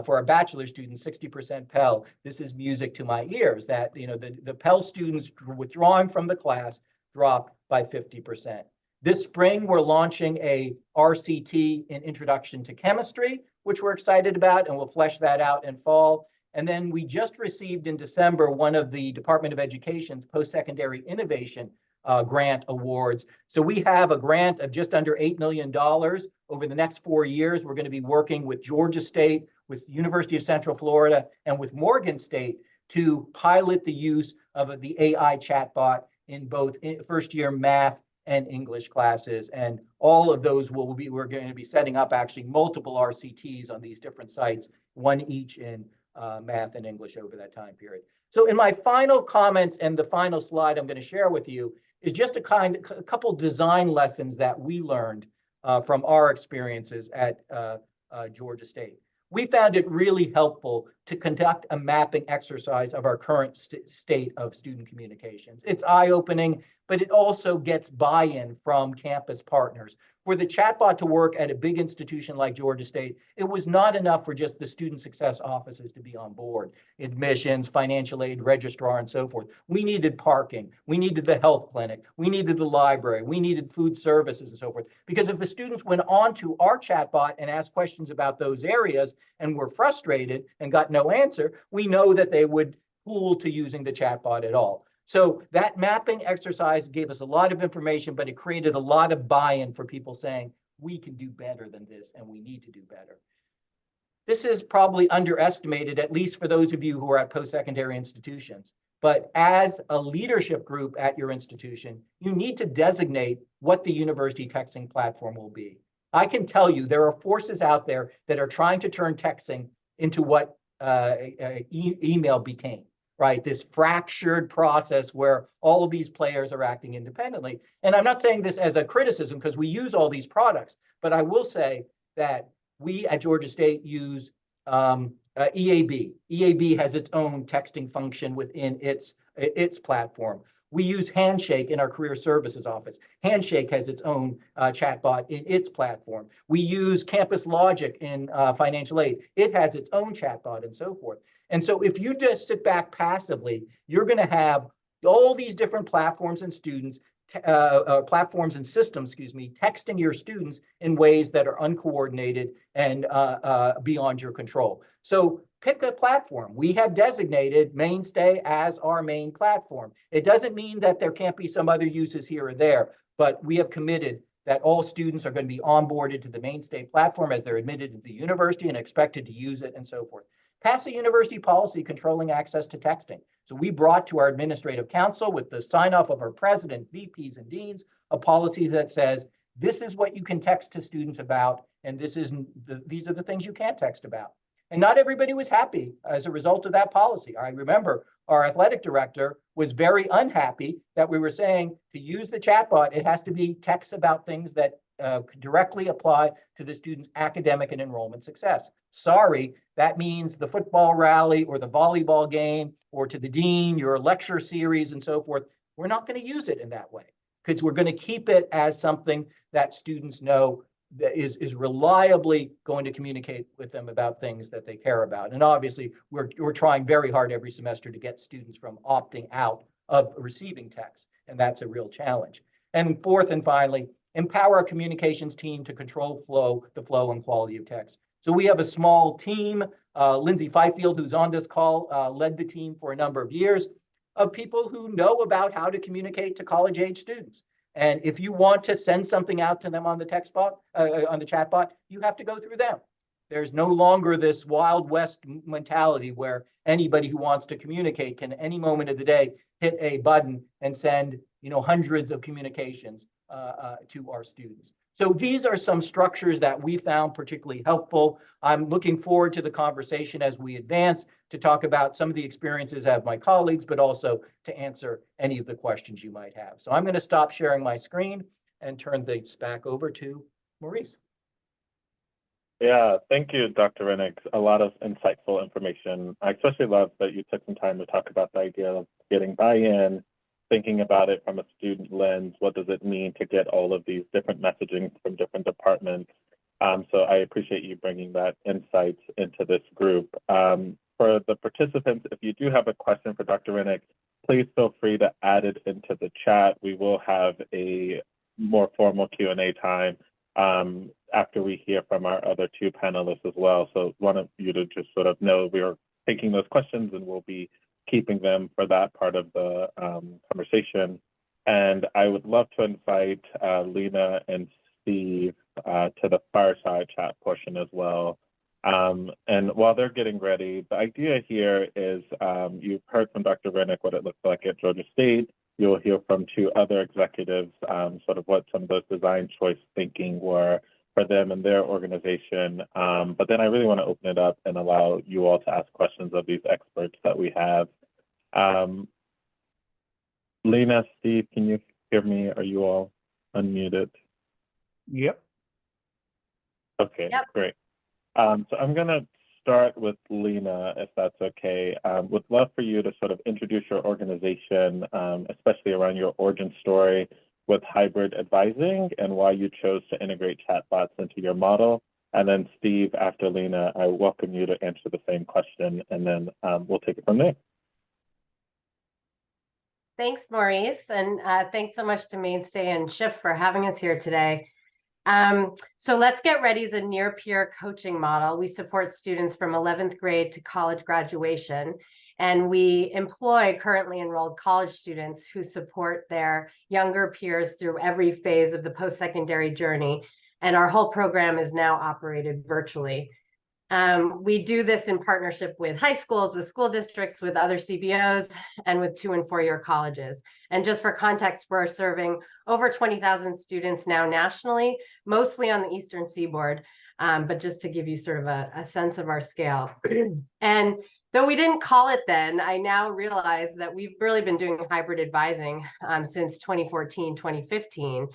C: for a bachelor student, 60% Pell. This is music to my ears that, you know, the Pell students withdrawing from the class dropped by 50%. This spring, we're launching a RCT in Introduction to Chemistry, which we're excited about, and we'll flesh that out in fall. And then we just received in December one of the Department of Education's post-secondary innovation grant awards. So we have a grant of just under $8 million over the next 4 years. We're going to be working with Georgia State, with University of Central Florida, and with Morgan State to pilot the use of the AI chatbot in both first-year math and English classes. And all of those we're going to be setting up actually multiple RCTs on these different sites, one each in math and English over that time period. So in my final comments and the final slide I'm going to share with you is just a couple design lessons that we learned from our experiences at Georgia State. We found it really helpful to conduct a mapping exercise of our current state of student communications. It's eye-opening, but it also gets buy-in from campus partners. For the chatbot to work at a big institution like Georgia State, it was not enough for just the student success offices to be on board. Admissions, financial aid, registrar, and so forth. We needed parking. We needed the health clinic. We needed the library. We needed food services and so forth. Because if the students went on to our chatbot and asked questions about those areas and were frustrated and got no answer, we know that they would pool to using the chatbot at all. So that mapping exercise gave us a lot of information, but it created a lot of buy-in for people saying, we can do better than this and we need to do better. This is probably underestimated, at least for those of you who are at post-secondary institutions. But as a leadership group at your institution, you need to designate what the university texting platform will be. I can tell you there are forces out there that are trying to turn texting into what email became. Right, this fractured process where all of these players are acting independently. And I'm not saying this as a criticism because we use all these products, but I will say that we at Georgia State use EAB. EAB has its own texting function within its platform. We use Handshake in our career services office. Handshake has its own chatbot in its platform. We use Campus Logic in financial aid. It has its own chatbot and so forth. And so if you just sit back passively, you're going to have all these different platforms and systems, texting your students in ways that are uncoordinated and beyond your control. So pick a platform. We have designated Mainstay as our main platform. It doesn't mean that there can't be some other uses here or there, but we have committed that all students are going to be onboarded to the Mainstay platform as they're admitted to the university and expected to use it and so forth. Pass a university policy controlling access to texting. So we brought to our administrative council with the sign off of our president, VPs, and deans, a policy that says, this is what you can text to students about, and these are the things you can't text about. And not everybody was happy as a result of that policy. I remember our athletic director was very unhappy that we were saying to use the chatbot, it has to be text about things that directly apply to the student's academic and enrollment success. Sorry, that means the football rally or the volleyball game or to the dean, your lecture series and so forth. We're not going to use it in that way because we're going to keep it as something that students know that is reliably going to communicate with them about things that they care about. And obviously, we're trying very hard every semester to get students from opting out of receiving text, and that's a real challenge. And fourth and finally, empower our communications team to control the flow and quality of text. So we have a small team. Lindsay Fifield, who's on this call, led the team for a number of years of people who know about how to communicate to college-age students. And if you want to send something out to them on the text bot, on the chat bot, you have to go through them. There's no longer this Wild West mentality where anybody who wants to communicate can, any moment of the day, hit a button and send, hundreds of communications to our students. So these are some structures that we found particularly helpful. I'm looking forward to the conversation as we advance to talk about some of the experiences of my colleagues, but also to answer any of the questions you might have. So I'm going to stop sharing my screen and turn things back over to Maurice.
B: Yeah, thank you, Dr. Renick. A lot of insightful information. I especially love that you took some time to talk about the idea of getting buy-in, thinking about it from a student lens. What does it mean to get all of these different messaging from different departments? So I appreciate you bringing that insight into this group. For the participants, if you do have a question for Dr. Renick, please feel free to add it into the chat. We will have a more formal Q&A time after we hear from our other two panelists as well. So want you to just sort of know we are taking those questions and we'll be keeping them for that part of the conversation. And I would love to invite Lena and Steve to the fireside chat portion as well. And while they're getting ready, the idea here is you've heard from Dr. Renick what it looks like at Georgia State. You'll hear from two other executives sort of what some of those design choice thinking were for them and their organization. But then I really want to open it up and allow you all to ask questions of these experts that we have. Lena, Steve, can you hear me? Are you all unmuted?
D: Yep.
B: Okay,
A: Yep.
B: Great. So I'm going to start with Lena, if that's okay. Would love for you to sort of introduce your organization, especially around your origin story with hybrid advising and why you chose to integrate chatbots into your model. And then Steve, after Lena, I welcome you to answer the same question, and then we'll take it from there.
E: Thanks, Maurice, and thanks so much to Mainstay and Shift for having us here today. So Let's Get Ready is a near-peer coaching model. We support students from 11th grade to college graduation, and we employ currently enrolled college students who support their younger peers through every phase of the post-secondary journey, and our whole program is now operated virtually. We do this in partnership with high schools, with school districts, with other CBOs, and with 2- and 4-year colleges. And just for context, we're serving over 20,000 students now nationally, mostly on the Eastern Seaboard, but just to give you sort of a sense of our scale. And though we didn't call it then, I now realize that we've really been doing hybrid advising since 2014, 2015.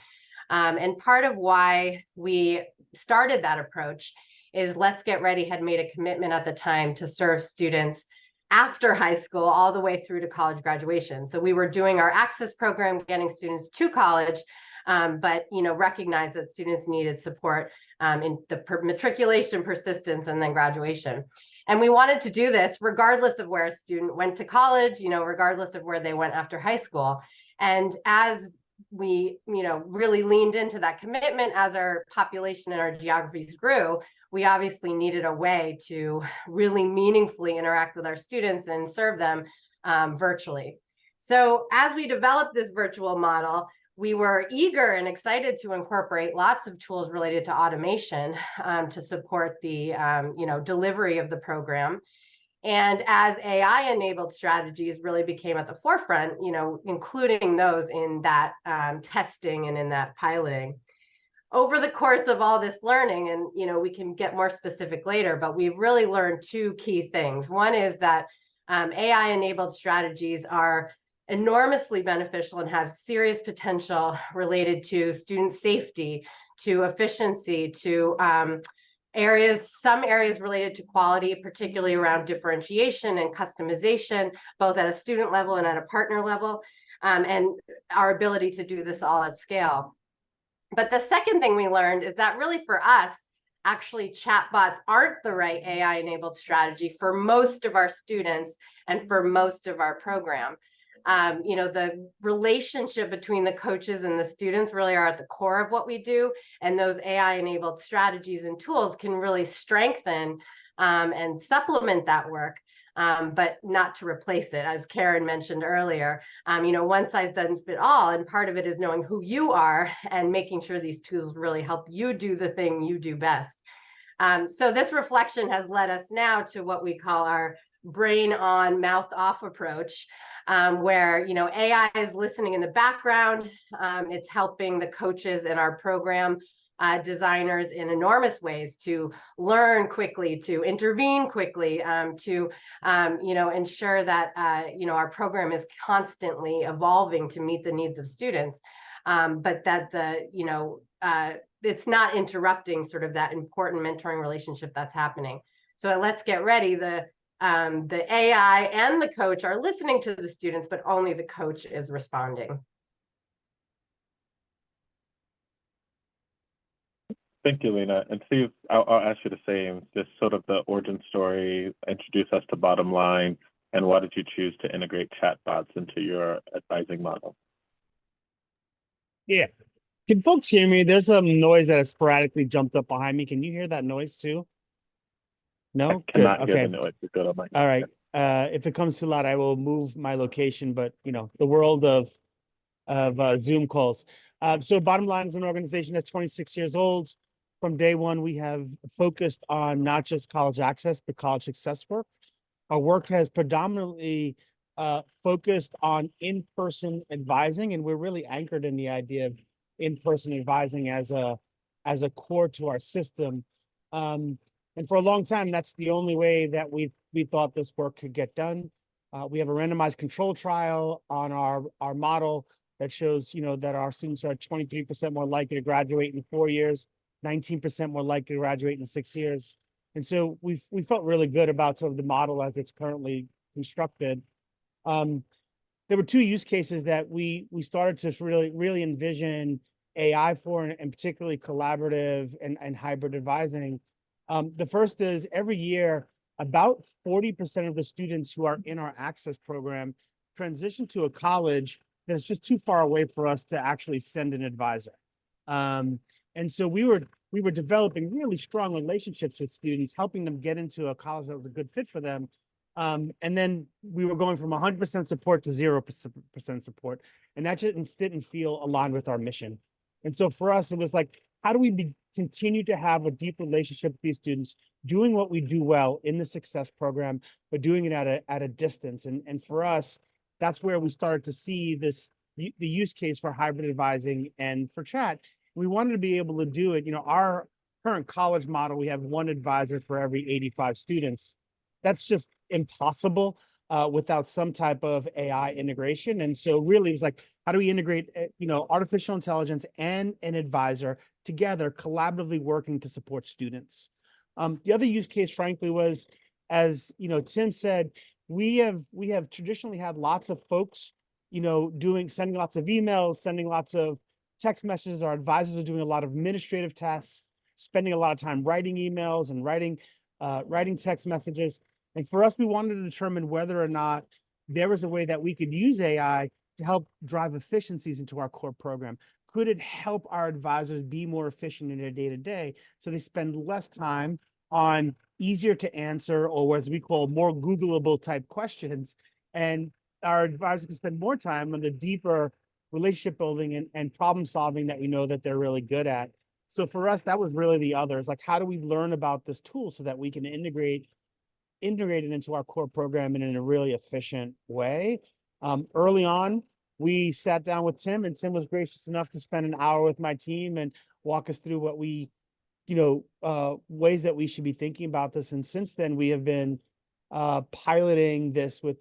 E: And part of why we started that approach is Let's Get Ready had made a commitment at the time to serve students after high school all the way through to college graduation. So we were doing our access program, getting students to college, but recognize that students needed support in the matriculation, persistence, and then graduation. And we wanted to do this regardless of where a student went to college, regardless of where they went after high school. And as we, really leaned into that commitment, as our population and our geographies grew, we obviously needed a way to really meaningfully interact with our students and serve them virtually. So as we developed this virtual model, we were eager and excited to incorporate lots of tools related to automation to support the delivery of the program. And as AI-enabled strategies really became at the forefront, including those in that testing and in that piloting. Over the course of all this learning, and we can get more specific later, but we've really learned two key things. One is that AI-enabled strategies are enormously beneficial and have serious potential related to student safety, to efficiency, to some areas related to quality, particularly around differentiation and customization, both at a student level and at a partner level, and our ability to do this all at scale. But the second thing we learned is that really for us, actually chatbots aren't the right AI-enabled strategy for most of our students and for most of our program. The relationship between the coaches and the students really are at the core of what we do. And those AI-enabled strategies and tools can really strengthen and supplement that work, but not to replace it. As Karen mentioned earlier, one size doesn't fit all. And part of it is knowing who you are and making sure these tools really help you do the thing you do best. So this reflection has led us now to what we call our brain on, mouth off approach, where, you know, AI is listening in the background. It's helping the coaches in our program designers in enormous ways to learn quickly, to intervene quickly, to you know, ensure that you know, our program is constantly evolving to meet the needs of students, but that the, you know, it's not interrupting sort of that important mentoring relationship that's happening. So at Let's Get Ready, the AI and the coach are listening to the students, but only the coach is responding.
B: Thank you, Lena. And Steve, I'll ask you the same, just sort of the origin story, introduce us to Bottom Line, and why did you choose to integrate chatbots into your advising model?
D: Yeah. Can folks hear me? There's some noise that has sporadically jumped up behind me. Can you hear that noise too? No?
B: I
D: Good.
B: cannot hear
D: Okay.
B: the noise. It's good on my
D: All right. If it comes too loud, I will move my location, but you know, the world of Zoom calls. So Bottom Line is an organization that's 26 years old. From day one, we have focused on not just college access, but college success work. Our work has predominantly focused on in-person advising, and we're really anchored in the idea of in-person advising as a core to our system. And for a long time, that's the only way that we thought this work could get done. We have a randomized control trial on our model that shows, you know, that our students are 23% more likely to graduate in 4 years, 19% more likely to graduate in 6 years. And so we felt really good about sort of the model as it's currently constructed. There were two use cases that we started to really envision AI for, and particularly collaborative and hybrid advising. The first is every year, about 40% of the students who are in our access program transition to a college that's just too far away for us to actually send an advisor. And so we were developing really strong relationships with students, helping them get into a college that was a good fit for them. And then we were going from 100% support to 0% support. And that just didn't feel aligned with our mission. And so for us, it was like, how do we continue to have a deep relationship with these students, doing what we do well in the success program, but doing it at a distance? And for us, that's where we started to see the use case for hybrid advising and for chat. We wanted to be able to do it. You know, our current college model, we have one advisor for every 85 students. That's just impossible without some type of AI integration. And so really it was like, how do we integrate, you know, artificial intelligence and an advisor together, collaboratively working to support students? The other use case, frankly, was, as you know, Tim said, we have traditionally had lots of folks, you know, sending lots of emails, sending lots of text messages. Our advisors are doing a lot of administrative tasks, spending a lot of time writing emails and writing text messages. And for us, we wanted to determine whether or not there was a way that we could use AI to help drive efficiencies into our core program. Could it help our advisors be more efficient in their day-to-day so they spend less time on easier to answer, or as we call, more Googleable type questions, and our advisors can spend more time on the deeper relationship building and problem solving that we know that they're really good at. So for us, that was really the other. It's like, how do we learn about this tool so that we can integrate it into our core program in a really efficient way? Early on, we sat down with Tim, and Tim was gracious enough to spend an hour with my team and walk us through what we, you know, ways that we should be thinking about this. And since then, we have been piloting this with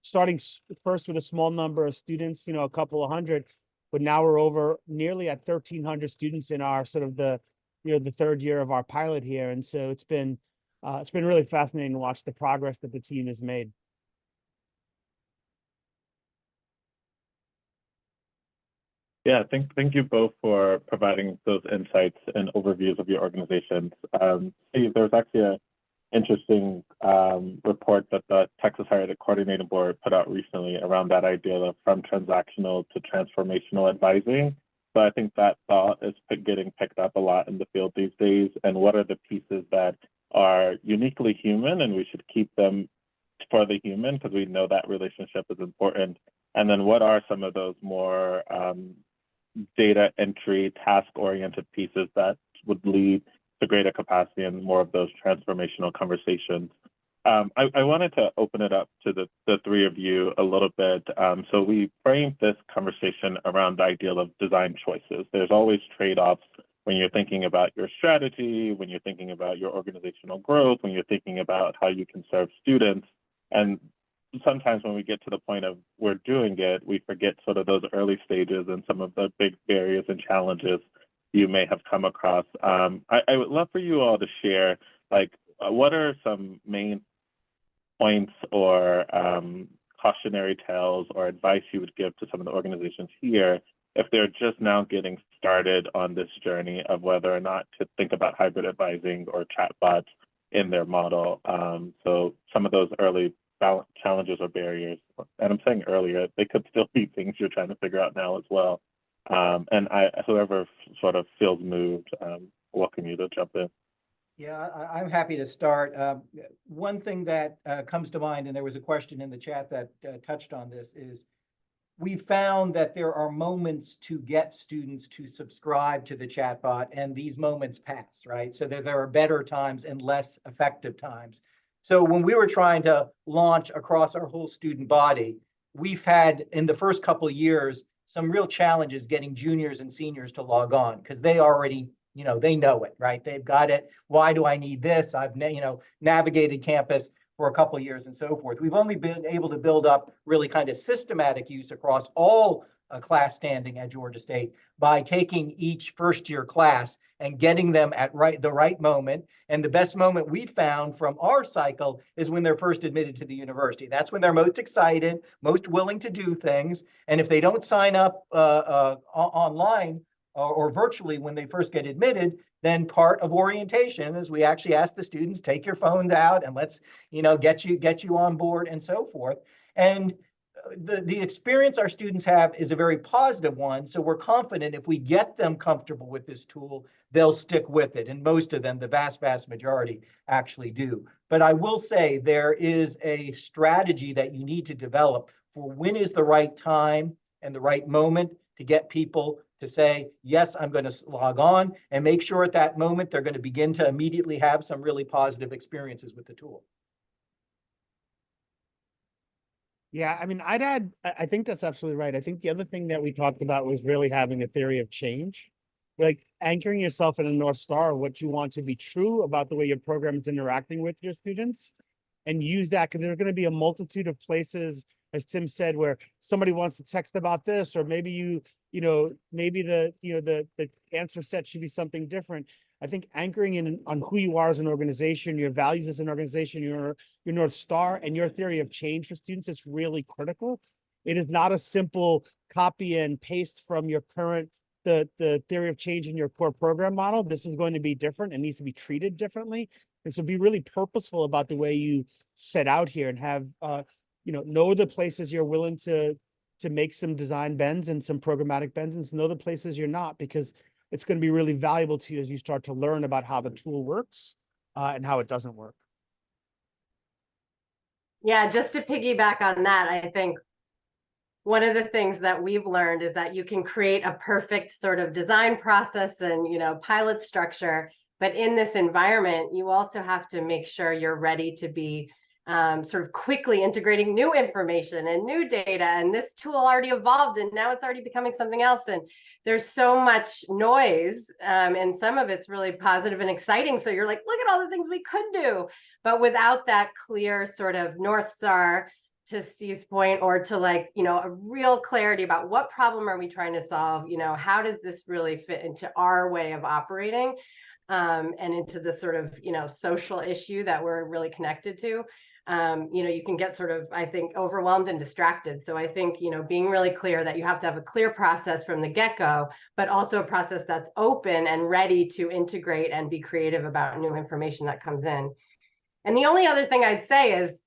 D: starting first with a small number of students, you know, a couple of hundred, but now we're over nearly at 1,300 students in our sort of the third year of our pilot here. And so it's been really fascinating to watch the progress that the team has made.
B: Yeah, thank you both for providing those insights and overviews of your organizations. Steve, there was actually an interesting report that the Texas Higher Ed Coordinating Board put out recently around that idea of from transactional to transformational advising. So I think that thought is getting picked up a lot in the field these days. And what are the pieces that are uniquely human, and we should keep them for the human because we know that relationship is important. And then what are some of those more data entry, task-oriented pieces that would lead to greater capacity and more of those transformational conversations. I wanted to open it up to the three of you a little bit. So we framed this conversation around the ideal of design choices. There's always trade-offs when you're thinking about your strategy, when you're thinking about your organizational growth, when you're thinking about how you can serve students. And sometimes when we get to the point of we're doing it, we forget sort of those early stages and some of the big barriers and challenges you may have come across. I would love for you all to share, like, what are some main points or cautionary tales or advice you would give to some of the organizations here if they're just now getting started on this journey of whether or not to think about hybrid advising or chatbots in their model? So some of those early challenges or barriers, and I'm saying earlier, they could still be things you're trying to figure out now as well. And whoever sort of feels moved, welcome you to jump in.
C: Yeah, I'm happy to start. One thing that comes to mind, and there was a question in the chat that touched on this, is we found that there are moments to get students to subscribe to the chatbot, and these moments pass, right? So there are better times and less effective times. So when we were trying to launch across our whole student body, we've had in the first couple of years some real challenges getting juniors and seniors to log on because they already, they know it, right? They've got it. Why do I need this? I've, navigated campus for a couple of years and so forth. We've only been able to build up really kind of systematic use across all class standing at Georgia State by taking each first year class and getting them at the right moment. And the best moment we found from our cycle is when they're first admitted to the university. That's when they're most excited, most willing to do things. And if they don't sign up online or virtually when they first get admitted, then part of orientation is we actually ask the students, take your phones out and let's, get you on board and so forth. And the experience our students have is a very positive one. So we're confident if we get them comfortable with this tool, they'll stick with it. And most of them, the vast majority, actually do. But I will say there is a strategy that you need to develop for when is the right time and the right moment to get people to say, yes, I'm going to log on, and make sure at that moment they're going to begin to immediately have some really positive experiences with the tool.
D: Yeah, I mean, I'd add, I think that's absolutely right. I think the other thing that we talked about was really having a theory of change, like anchoring yourself in a North Star, what you want to be true about the way your program is interacting with your students, and use that because there are going to be a multitude of places, as Tim said, where somebody wants to text about this, or maybe maybe the answer set should be something different. I think anchoring in on who you are as an organization, your values as an organization, your North Star, and your theory of change for students is really critical. It is not a simple copy and paste from your current the theory of change in your core program model. This is going to be different and needs to be treated differently. And so be really purposeful about the way you set out here and have know the places you're willing to make some design bends and some programmatic bends, and know the places you're not, because it's going to be really valuable to you as you start to learn about how the tool works and how it doesn't work.
E: Yeah, just to piggyback on that, I think one of the things that we've learned is that you can create a perfect sort of design process and, pilot structure, but in this environment, you also have to make sure you're ready to be sort of quickly integrating new information and new data. And this tool already evolved and now it's already becoming something else. And there's so much noise and some of it's really positive and exciting. So you're like, look at all the things we could do. But without that clear sort of North Star, to Steve's point, or to a real clarity about what problem are we trying to solve? How does this really fit into our way of operating and into the sort of, social issue that we're really connected to? You can get sort of, I think, overwhelmed and distracted. So I think, being really clear that you have to have a clear process from the get-go, but also a process that's open and ready to integrate and be creative about new information that comes in. And the only other thing I'd say is,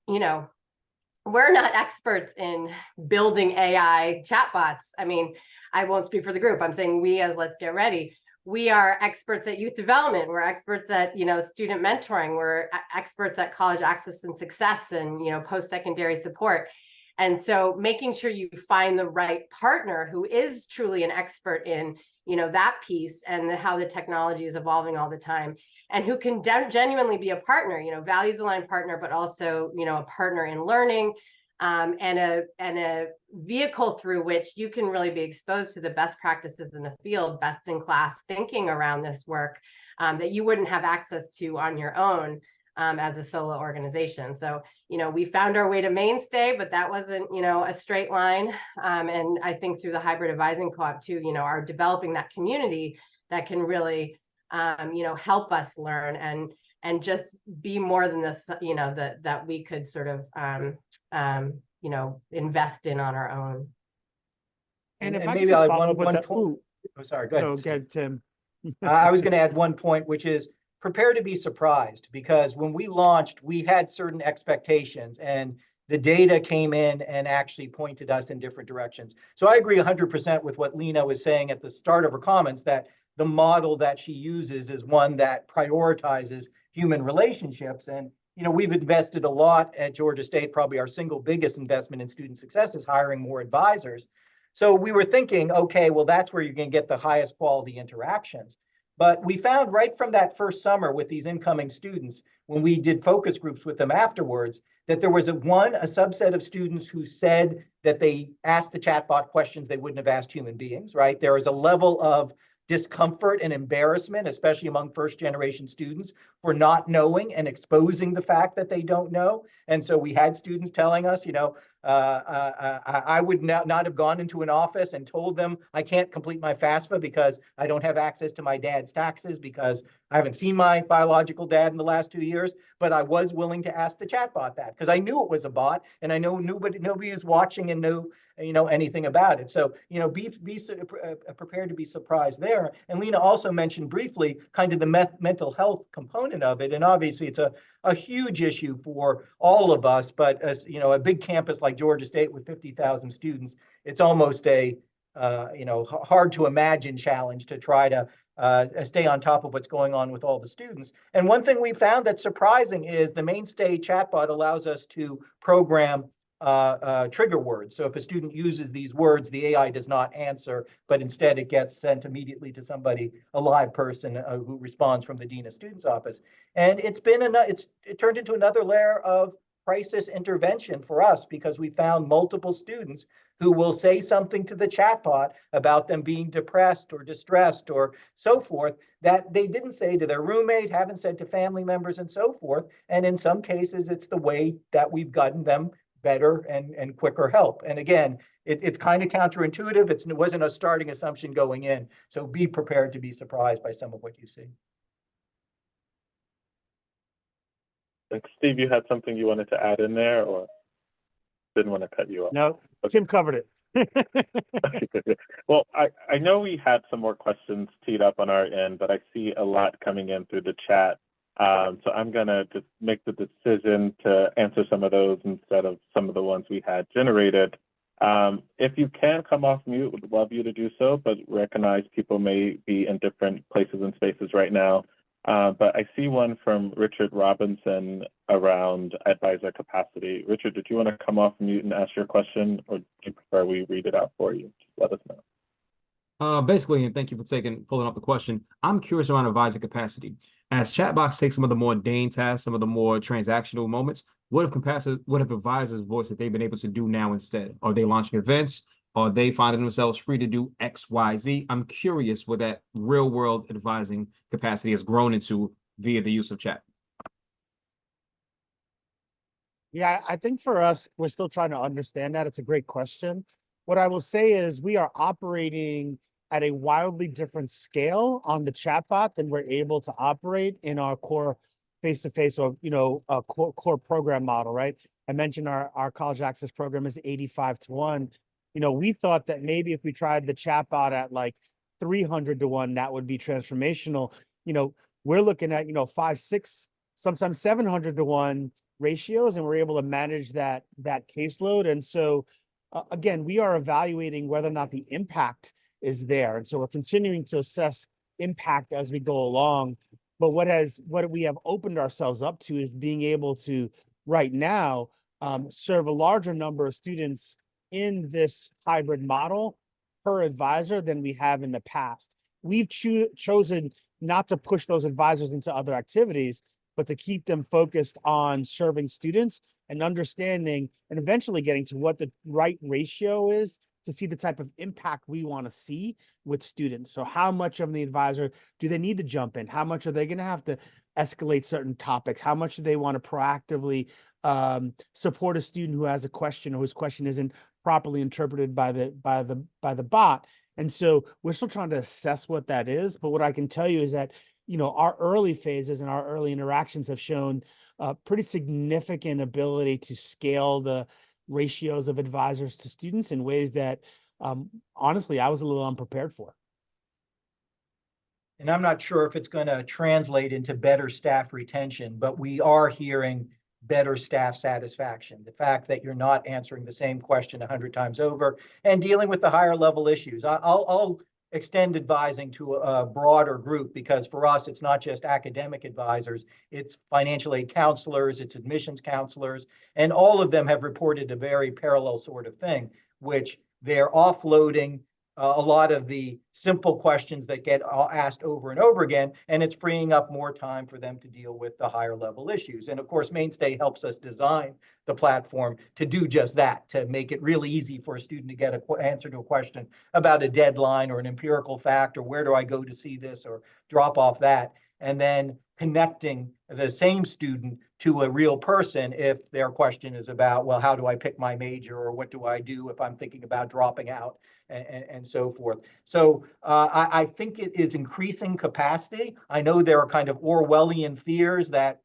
E: we're not experts in building AI chatbots. I mean, I won't speak for the group. I'm saying we as Let's Get Ready. We are experts at youth development. We're experts at, student mentoring. We're experts at college access and success and, post-secondary support. And so making sure you find the right partner who is truly an expert in, that piece and how the technology is evolving all the time, and who can genuinely be a partner, values aligned partner, but also, a partner in learning, and a vehicle through which you can really be exposed to the best practices in the field, best in class thinking around this work, that you wouldn't have access to on your own as a solo organization. So, we found our way to Mainstay, but that wasn't, a straight line. And I think through the hybrid advising co-op too, are developing that community that can really, help us learn and just be more than this, that we could sort of, invest in on our own.
D: And if
C: and
D: I could
C: maybe
D: just
C: I'll add
D: follow
C: one-
D: up with
C: one
D: that.
C: point.
D: Ooh,
C: Oh, sorry, go ahead.
D: no, go ahead, Tim.
C: I was going to add one point, which is prepare to be surprised, because when we launched, we had certain expectations and the data came in and actually pointed us in different directions. So I agree 100% with what Lena was saying at the start of her comments, that the model that she uses is one that prioritizes human relationships. And, we've invested a lot at Georgia State. Probably our single biggest investment in student success is hiring more advisors. So we were thinking, okay, well, that's where you're going to get the highest quality interactions. But we found right from that first summer with these incoming students, when we did focus groups with them afterwards, that there was a subset of students who said that they asked the chatbot questions they wouldn't have asked human beings, right? There is a level of discomfort and embarrassment, especially among first generation students, for not knowing and exposing the fact that they don't know. And so we had students telling us, I would not have gone into an office and told them I can't complete my FAFSA because I don't have access to my dad's taxes, because I haven't seen my biological dad in the last 2 years, but I was willing to ask the chatbot that because I knew it was a bot and I know nobody is watching and knew anything about it. So, be prepared to be surprised there. And Lena also mentioned briefly kind of the mental health component of it. And obviously it's a huge issue for all of us, but as a big campus like Georgia State with 50,000 students, it's almost a hard to imagine challenge to try to stay on top of what's going on with all the students. And one thing we found that's surprising is the Mainstay chatbot allows us to program trigger words. So if a student uses these words, the AI does not answer, but instead it gets sent immediately to somebody, a live person who responds from the Dean of Students office. And it turned into another layer of crisis intervention for us, because we found multiple students who will say something to the chatbot about them being depressed or distressed or so forth that they didn't say to their roommate, haven't said to family members and so forth. And in some cases, it's the way that we've gotten them better and quicker help. And again, it's kind of counterintuitive. It wasn't a starting assumption going in. So be prepared to be surprised by some of what you see.
B: Thanks. Steve, you had something you wanted to add in there, or didn't want to cut you off?
D: No,
B: Okay.
D: Tim covered it.
B: Well, I know we had some more questions teed up on our end, but I see a lot coming in through the chat. So I'm going to just make the decision to answer some of those instead of some of the ones we had generated. If you can come off mute, would love you to do so, but recognize people may be in different places and spaces right now. But I see one from Richard Robinson around advisor capacity. Richard, did you want to come off mute and ask your question, or do you prefer we read it out for you? Just let us know.
F: Basically, and thank you for pulling up the question. I'm curious around advisor capacity. As chatbots take some of the more mundane tasks, some of the more transactional moments, what if advisors voice that they've been able to do now instead? Are they launching events? Are they finding themselves free to do X, Y, Z? I'm curious what that real world advising capacity has grown into via the use of chat.
D: Yeah, I think for us, we're still trying to understand that. It's a great question. What I will say is we are operating at a wildly different scale on the chatbot than we're able to operate in our core face-to-face or, core program model, right? I mentioned our college access program is 85-1. We thought that maybe if we tried the chatbot at like 300-1, that would be transformational. We're looking at, 5, 6, sometimes 700-1 ratios, and we're able to manage that caseload. And so, again, we are evaluating whether or not the impact is there. And so we're continuing to assess impact as we go along. But what we have opened ourselves up to is being able to right now serve a larger number of students in this hybrid model per advisor than we have in the past. we've chosen not to push those advisors into other activities, but to keep them focused on serving students and understanding and eventually getting to what the right ratio is to see the type of impact we want to see with students. So how much of the advisor do they need to jump in? How much are they going to have to escalate certain topics? How much do they want to proactively support a student who has a question or whose question isn't properly interpreted by the bot? And so we're still trying to assess what that is. But what I can tell you is that, you know, our early phases and our early interactions have shown pretty significant ability to scale the ratios of advisors to students in ways that honestly I was a little unprepared for.
C: And I'm not sure if it's going to translate into better staff retention, but we are hearing better staff satisfaction. The fact that you're not answering the same question 100 times over and dealing with the higher level issues. I'll extend advising to a broader group, because for us, it's not just academic advisors, it's financial aid counselors, it's admissions counselors, and all of them have reported a very parallel sort of thing, which they're offloading a lot of the simple questions that get asked over and over again, and it's freeing up more time for them to deal with the higher level issues. And of course, Mainstay helps us design the platform to do just that, to make it really easy for a student to get an answer to a question about a deadline or an empirical fact, or where do I go to see this, or drop off that, and then connecting the same student to a real person if their question is about, well, how do I pick my major, or what do I do if I'm thinking about dropping out, and so forth. So I think it is increasing capacity. I know there are kind of Orwellian fears that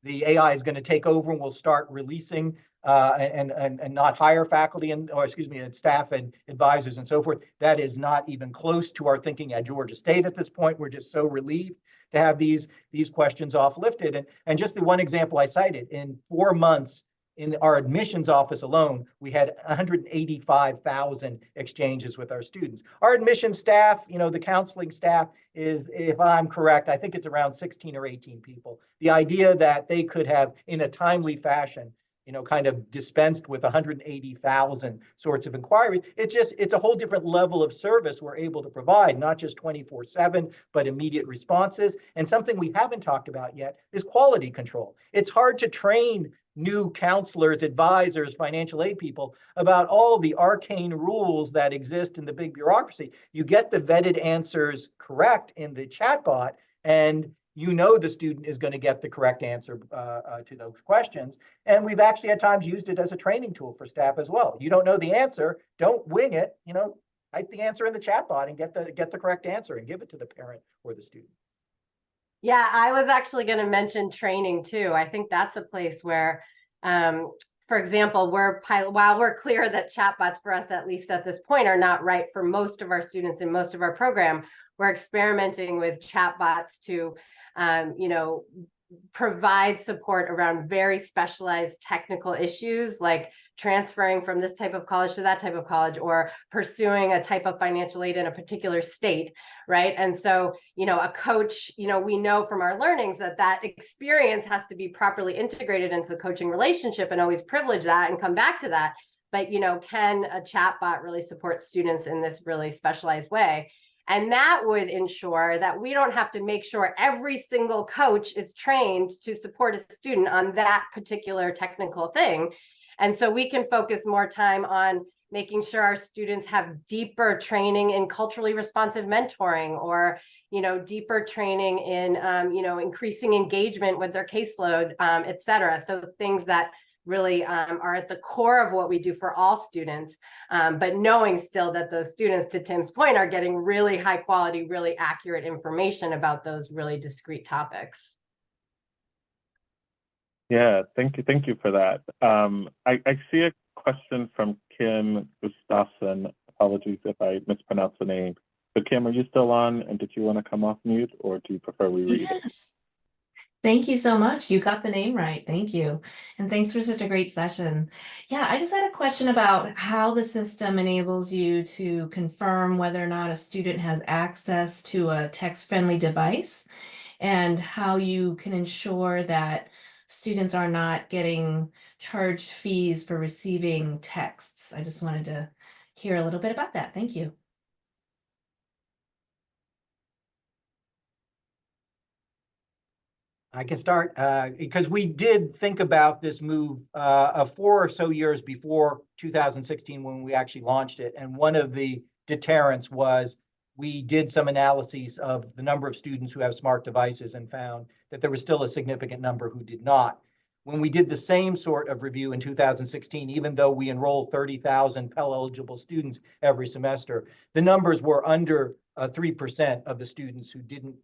C: the AI is going to take over and we'll start releasing and not hire faculty and staff and advisors and so forth. That is not even close to our thinking at Georgia State at this point. We're just so relieved to have these questions off lifted. And just the one example I cited, in 4 months in our admissions office alone, we had 185,000 exchanges with our students. Our admissions staff, you know, the counseling staff is, if I'm correct, I think it's around 16 or 18 people. The idea that they could have, in a timely fashion, you know, kind of dispensed with 180,000 sorts of inquiries. It's a whole different level of service we're able to provide, not just 24/7, but immediate responses. And something we haven't talked about yet is quality control. It's hard to train new counselors, advisors, financial aid people about all the arcane rules that exist in the big bureaucracy. You get the vetted answers correct in the chatbot, and you know the student is going to get the correct answer to those questions. And we've actually at times used it as a training tool for staff as well. You don't know the answer, don't wing it. You know, type the answer in the chatbot and get the correct answer and give it to the parent or the student.
E: Yeah, I was actually going to mention training too. I think that's a place where, for example, while we're clear that chatbots for us, at least at this point, are not right for most of our students in most of our program, we're experimenting with chatbots to, you know, provide support around very specialized technical issues, like transferring from this type of college to that type of college, or pursuing a type of financial aid in a particular state, right? And so, you know, a coach, you know, we know from our learnings that that experience has to be properly integrated into the coaching relationship, and always privilege that and come back to that. But, you know, can a chatbot really support students in this really specialized way? And that would ensure that we don't have to make sure every single coach is trained to support a student on that particular technical thing. And so we can focus more time on making sure our students have deeper training in culturally responsive mentoring, or, you know, deeper training in, you know, increasing engagement with their caseload, et cetera. So things that really are at the core of what we do for all students, but knowing still that those students, to Tim's point, are getting really high quality, really accurate information about those really discrete topics.
B: Yeah, thank you for that. I see a question from Kim Gustafson. Apologies if I mispronounce the name. So Kim, are you still on? And did you want to come off mute, or do you prefer we read it?
G: Yes. Thank you so much. You got the name right. Thank you. And thanks for such a great session. Yeah, I just had a question about how the system enables you to confirm whether or not a student has access to a text-friendly device, and how you can ensure that students are not getting charged fees for receiving texts. I just wanted to hear a little bit about that. Thank you.
C: I can start because we did think about this move 4 or so years before 2016 when we actually launched it. And one of the deterrents was we did some analyses of the number of students who have smart devices and found that there was still a significant number who did not. When we did the same sort of review in 2016, even though we enroll 30,000 Pell eligible students every semester, the numbers were under 3% of the students who didn't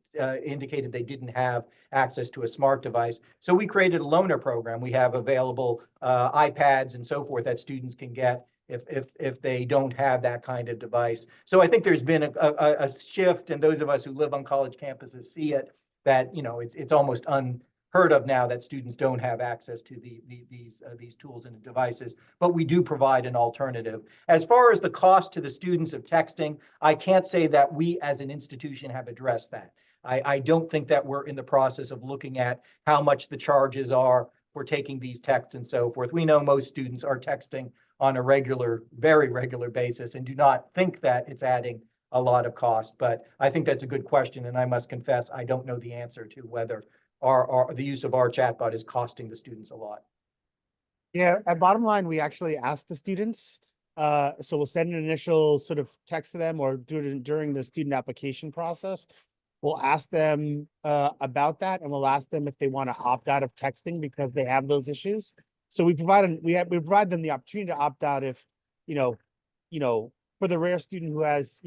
C: indicated they didn't have access to a smart device. So we created a loaner program. We have available iPads and so forth that students can get if they don't have that kind of device. So I think there's been a shift, and those of us who live on college campuses see it, that, you know, it's almost unheard of now that students don't have access to these tools and devices, but we do provide an alternative. As far as the cost to the students of texting, I can't say that we as an institution have addressed that. I don't think that we're in the process of looking at how much the charges are for taking these texts and so forth. We know most students are texting on a regular, very regular basis and do not think that it's adding a lot of cost. But I think that's a good question, and I must confess, I don't know the answer to whether the use of our chatbot is costing the students a lot.
D: Yeah, at bottom line, we actually asked the students. So we'll send an initial sort of text to them or do it during the student application process. We'll ask them about that, and we'll ask them if they want to opt out of texting because they have those issues. So we provide them the opportunity to opt out if, you know, for the rare student who has,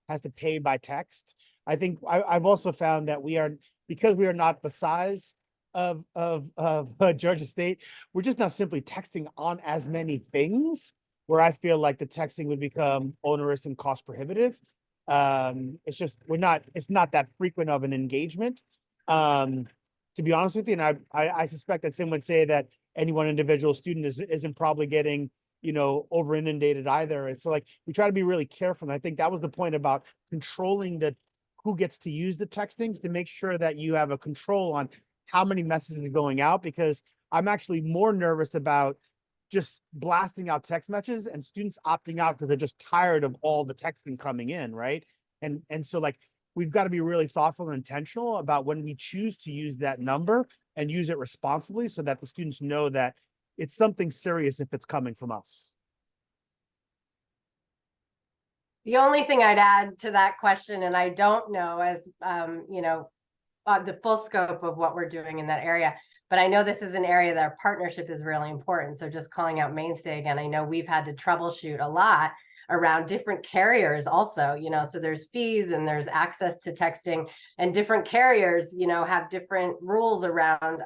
D: has to pay by text. I think I've also found that because we are not the size of Georgia State, we're just not simply texting on as many things where I feel like the texting would become onerous and cost prohibitive. It's just it's not that frequent of an engagement. To be honest with you, and I suspect that some would say that any one individual student isn't probably getting, over inundated either. And so, like, we try to be really careful. And I think that was the point about controlling who gets to use the textings, to make sure that you have a control on how many messages are going out, because I'm actually more nervous about just blasting out text messages and students opting out because they're just tired of all the texting coming in, right? And so, like, we've got to be really thoughtful and intentional about when we choose to use that number and use it responsibly so that the students know that it's something serious if it's coming from us.
E: The only thing I'd add to that question, and I don't know as the full scope of what we're doing in that area, but I know this is an area that our partnership is really important. So just calling out Mainstay again, I know we've had to troubleshoot a lot around different carriers also, so there's fees and there's access to texting, and different carriers, have different rules around,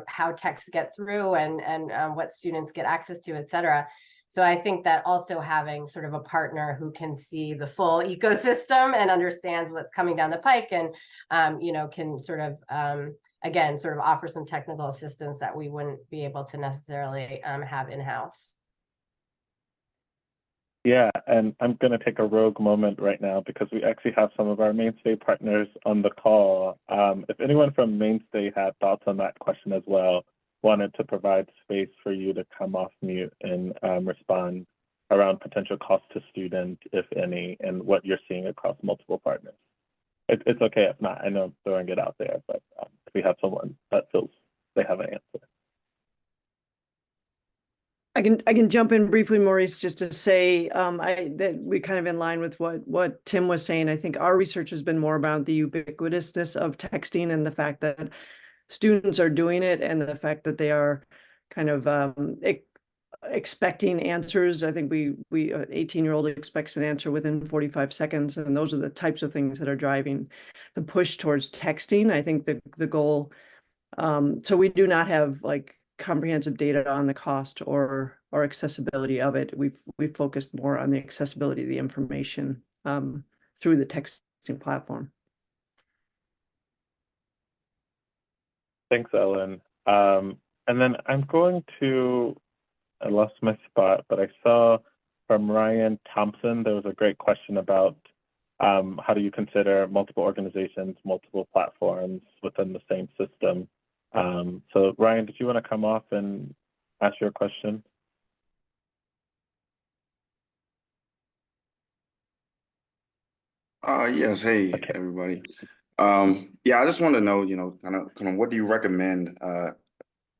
E: how texts get through and what students get access to, et cetera. So I think that also having sort of a partner who can see the full ecosystem and understands what's coming down the pike and, can sort of, again, sort of offer some technical assistance that we wouldn't be able to necessarily have in-house.
B: Yeah, and I'm going to take a rogue moment right now because we actually have some of our Mainstay partners on the call. If anyone from Mainstay had thoughts on that question as well, wanted to provide space for you to come off mute and respond around potential cost to student, if any, and what you're seeing across multiple partners. It's okay if not. I know I'm throwing it out there, but if we have someone that feels they have an answer.
H: I can jump in briefly, Maurice, just to say that we kind of in line with what Tim was saying. I think our research has been more about the ubiquitousness of texting and the fact that students are doing it and the fact that they are kind of expecting answers. I think an 18-year-old expects an answer within 45 seconds, and those are the types of things that are driving the push towards texting. I think the goal. So we do not have like comprehensive data on the cost or accessibility of it. We've focused more on the accessibility of the information through the texting platform.
B: Thanks, Ellen. And then I lost my spot, but I saw from Ryan Thompson, there was a great question about how do you consider multiple organizations, multiple platforms within the same system? So Ryan, did you want to come off and ask your question?
I: Yes. Hey,
B: Okay.
I: everybody. Yeah, I just want to know, kind of what do you recommend? I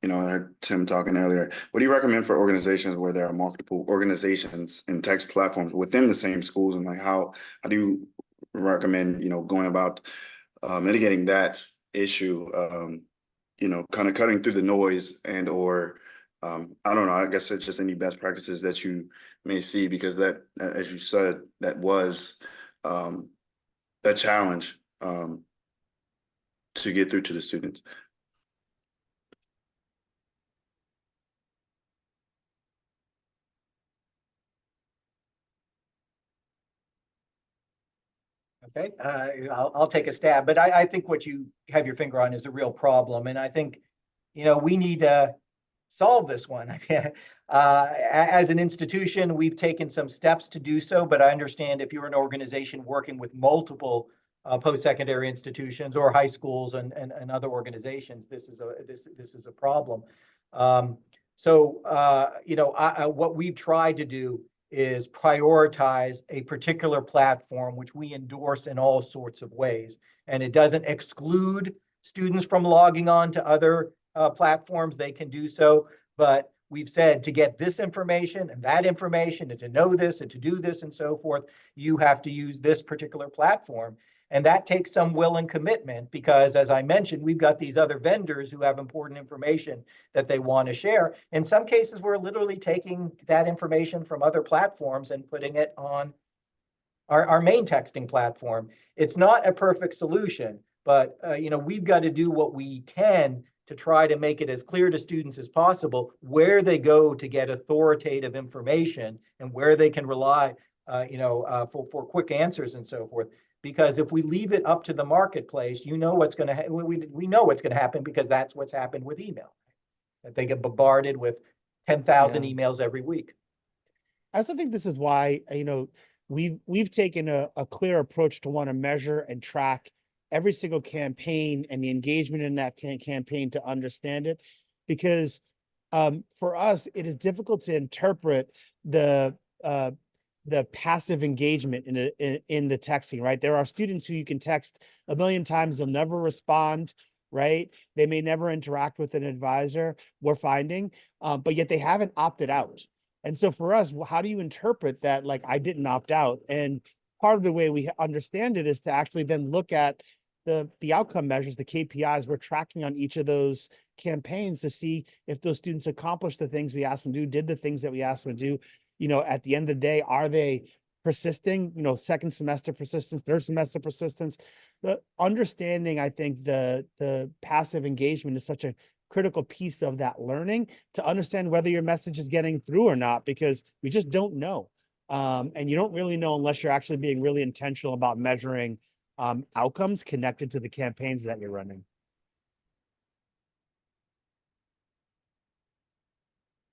I: heard Tim talking earlier. What do you recommend for organizations where there are multiple organizations and text platforms within the same schools, and like how do you recommend, going about mitigating that issue? Kind of cutting through the noise and or I don't know. I guess it's just any best practices that you may see because that, as you said, that was a challenge to get through to the students.
C: Okay, I'll take a stab, but I think what you have your finger on is a real problem, and I think, we need to solve this one. As an institution, we've taken some steps to do so, but I understand if you're an organization working with multiple post-secondary institutions or high schools and other organizations, this is a problem. What we've tried to do is prioritize a particular platform, which we endorse in all sorts of ways. And it doesn't exclude students from logging on to other platforms. They can do so, but we've said to get this information and that information and to know this and to do this and so forth, you have to use this particular platform. And that takes some will and commitment because, as I mentioned, we've got these other vendors who have important information that they want to share. In some cases, we're literally taking that information from other platforms and putting it on our main texting platform. It's not a perfect solution, but we've got to do what we can to try to make it as clear to students as possible where they go to get authoritative information and where they can rely for quick answers and so forth. Because if we leave it up to the marketplace, what's going to we know what's going to happen because that's what's happened with email. That they get bombarded with 10,000 emails every week.
D: I also think this is why, we've taken a clear approach to want to measure and track every single campaign and the engagement in that campaign to understand it. Because for us, it is difficult to interpret the passive engagement in the texting, right? There are students who you can text a million times, they'll never respond, right? They may never interact with an advisor, we're finding, but yet they haven't opted out. And so for us, how do you interpret that? Like, I didn't opt out. And part of the way we understand it is to actually then look at the outcome measures, the KPIs we're tracking on each of those campaigns to see if those students accomplished the things we asked them to do, did the things that we asked them to do. At the end of the day, are they persisting, second semester persistence, third semester persistence? The understanding, I think the passive engagement is such a critical piece of that learning to understand whether your message is getting through or not, because we just don't know. And you don't really know unless you're actually being really intentional about measuring outcomes connected to the campaigns that you're running.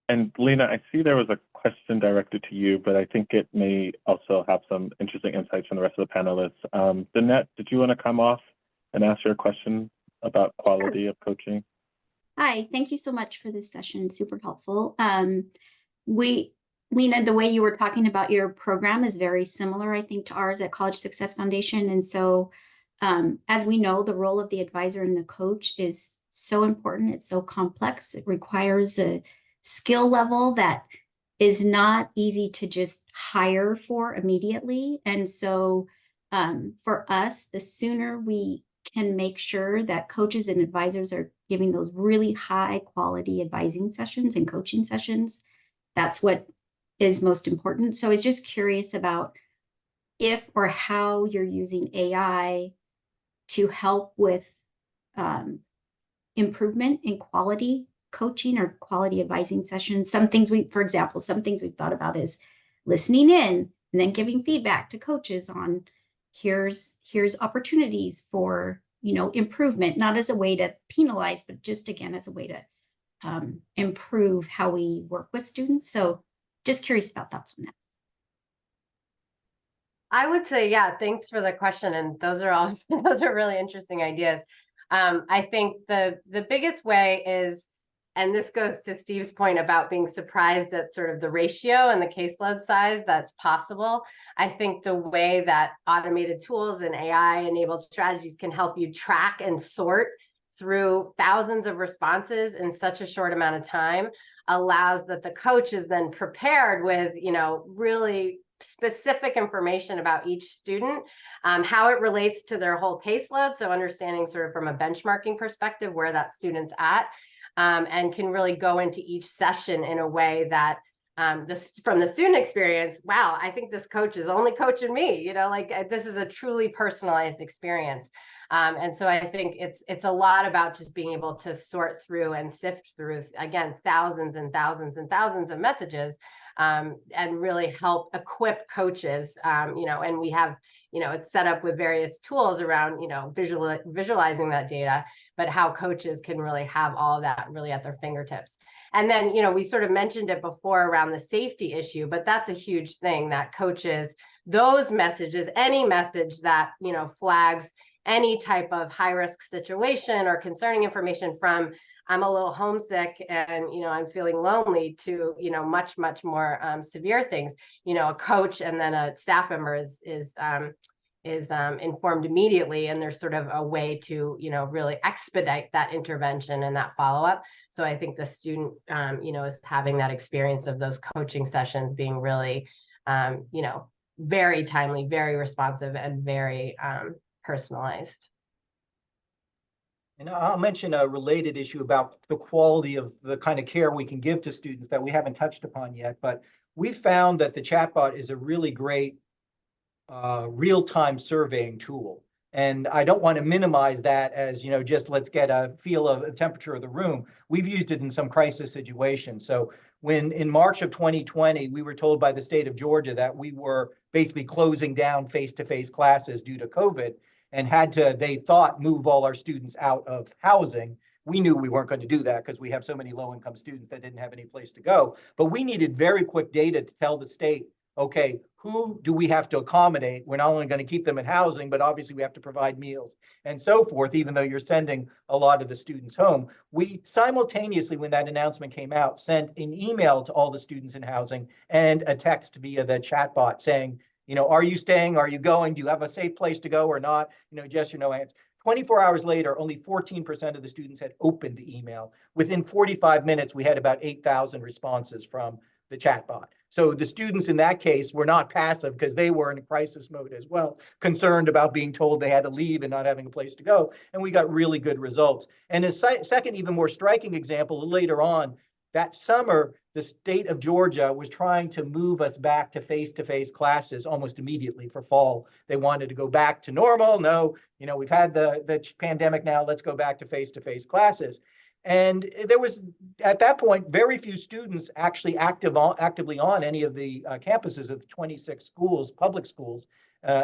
B: And Lena, I see there was a question directed to you, but I think it may also have some interesting insights from the rest of the panelists. Danette, did you want to come off and ask your question about quality of coaching?
J: Hi, thank you so much for this session. Super helpful. Lena, the way you were talking about your program is very similar, I think, to ours at College Success Foundation. And so, as we know, the role of the advisor and the coach is so important. It's so complex. It requires a skill level that is not easy to just hire for immediately. And so, for us, the sooner we can make sure that coaches and advisors are giving those really high quality advising sessions and coaching sessions, that's what is most important. So I was just curious about if or how you're using AI to help with improvement in quality coaching or quality advising sessions. Some things we've thought about is listening in and then giving feedback to coaches on here's opportunities for improvement, not as a way to penalize, but just again as a way to improve how we work with students. So just curious about thoughts on that.
E: I would say, yeah, thanks for the question. And those are really interesting ideas. I think the biggest way is And this goes to Steve's point about being surprised at sort of the ratio and the caseload size that's possible. I think the way that automated tools and AI-enabled strategies can help you track and sort through thousands of responses in such a short amount of time allows that the coach is then prepared with, really specific information about each student, how it relates to their whole caseload. So understanding sort of from a benchmarking perspective where that student's at, and can really go into each session in a way that from the student experience, wow, I think this coach is only coaching me, this is a truly personalized experience. And so I think it's a lot about just being able to sort through and sift through, again, thousands and thousands and thousands of messages, and really help equip coaches, and we have, it's set up with various tools around, visualizing that data, but how coaches can really have all of that really at their fingertips. And then, we sort of mentioned it before around the safety issue, but that's a huge thing that coaches, those messages, any message that, flags any type of high risk situation or concerning information from I'm a little homesick and, I'm feeling lonely to, much, much more severe things, a coach and then a staff member is informed immediately. And there's sort of a way to, really expedite that intervention and that follow-up. So I think the student, is having that experience of those coaching sessions being really, very timely, very responsive, and very personalized.
C: And I'll mention a related issue about the quality of the kind of care we can give to students that we haven't touched upon yet. But we found that the chatbot is a really great real-time surveying tool. And I don't want to minimize that as, just let's get a feel of the temperature of the room. We've used it in some crisis situations. So when in March of 2020, we were told by the state of Georgia that we were basically closing down face-to-face classes due to COVID and had to, they thought, move all our students out of housing. We knew we weren't going to do that because we have so many low-income students that didn't have any place to go. But we needed very quick data to tell the state, okay, who do we have to accommodate? We're not only going to keep them in housing, but obviously we have to provide meals and so forth, even though you're sending a lot of the students home. We simultaneously, when that announcement came out, sent an email to all the students in housing and a text via the chatbot saying, are you staying? Are you going? Do you have a safe place to go or not? Yes or no answer. 24 hours later, only 14% of the students had opened the email. Within 45 minutes, we had about 8,000 responses from the chatbot. So the students in that case were not passive because they were in a crisis mode as well, concerned about being told they had to leave and not having a place to go. And we got really good results. And a second, even more striking example later on, that summer, the state of Georgia was trying to move us back to face-to-face classes almost immediately for fall. They wanted to go back to normal. No, we've had the pandemic now, let's go back to face-to-face classes. And there was, at that point, very few students actually actively on any of the campuses of the 26 schools, public schools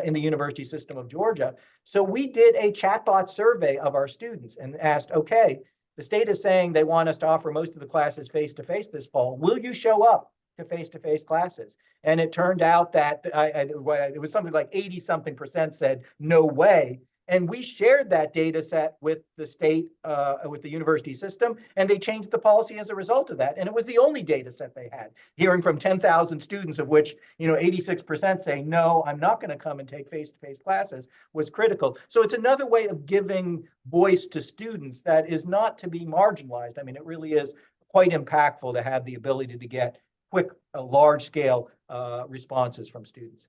C: in the university system of Georgia. So we did a chatbot survey of our students and asked, okay, the state is saying they want us to offer most of the classes face-to-face this fall. Will you show up to face-to-face classes? And it turned out that it was something like 80-something% said, no way. And we shared that data set with the state, with the university system, and they changed the policy as a result of that. And it was the only data set they had, hearing from 10,000 students, of which 86% say, no, I'm not going to come and take face-to-face classes, was critical. So it's another way of giving voice to students that is not to be marginalized. I mean, it really is quite impactful to have the ability to get quick, large-scale responses from students.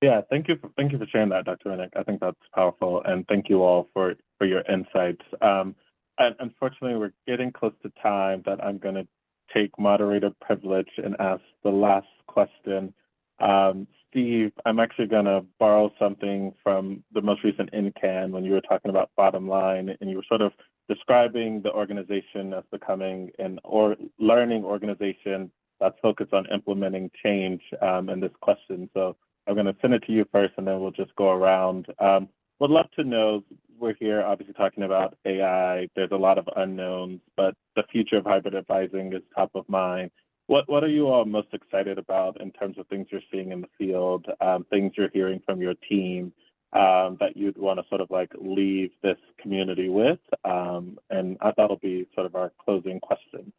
B: Yeah, thank you for sharing that, Dr. Renick. I think that's powerful, and thank you all for your insights. And unfortunately, we're getting close to time that I'm going to take moderator privilege and ask the last question. Steve, I'm actually going to borrow something from the most recent InCan when you were talking about bottom line, and you were sort of describing the organization as becoming or learning organization that's focused on implementing change in this question. So I'm going to send it to you first, and then we'll just go around. Would love to know, we're here obviously talking about AI. There's a lot of unknowns, but the future of hybrid advising is top of mind. What are you all most excited about in terms of things you're seeing in the field, things you're hearing from your team, that you'd want to sort of like leave this community with? And that'll be sort of our closing question.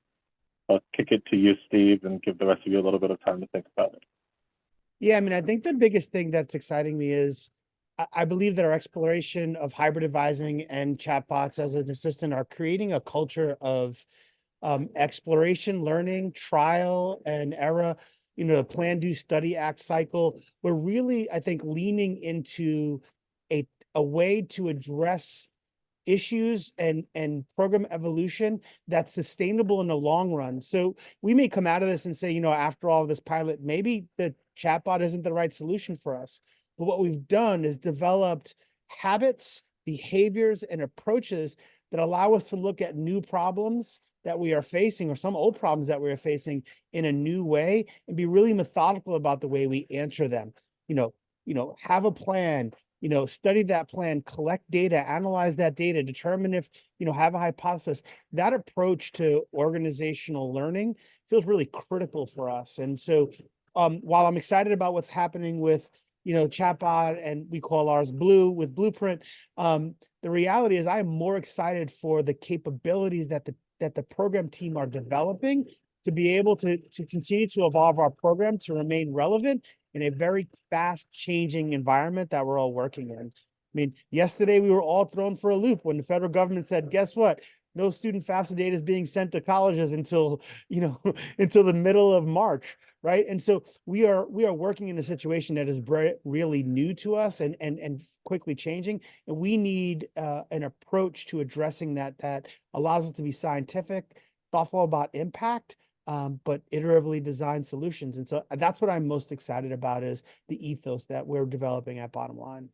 B: I'll kick it to you, Steve, and give the rest of you a little bit of time to think about it.
D: Yeah, I mean, I think the biggest thing that's exciting me is I believe that our exploration of hybrid advising and chatbots as an assistant are creating a culture of exploration, learning, trial and error, the plan, do, study, act cycle. We're really, I think, leaning into a way to address issues and program evolution that's sustainable in the long run. So we may come out of this and say, after all of this pilot, maybe the chatbot isn't the right solution for us. But what we've done is developed habits, behaviors, and approaches that allow us to look at new problems that we are facing, or some old problems that we are facing, in a new way, and be really methodical about the way we answer them. Have a plan, study that plan, collect data, analyze that data, determine if, have a hypothesis. That approach to organizational learning feels really critical for us. And so while I'm excited about what's happening with, chatbot, and we call ours Blue with Blueprint, the reality is I'm more excited for the capabilities that the program team are developing to be able to continue to evolve our program to remain relevant in a very fast changing environment that we're all working in. I mean, yesterday we were all thrown for a loop when the federal government said, guess what? No student FAFSA data is being sent to colleges until, until the middle of March, right? And so we are working in a situation that is really new to us and quickly changing. And we need an approach to addressing that allows us to be scientific, thoughtful about impact, but iteratively designed solutions. And so that's what I'm most excited about, is the ethos that we're developing at Bottom Line.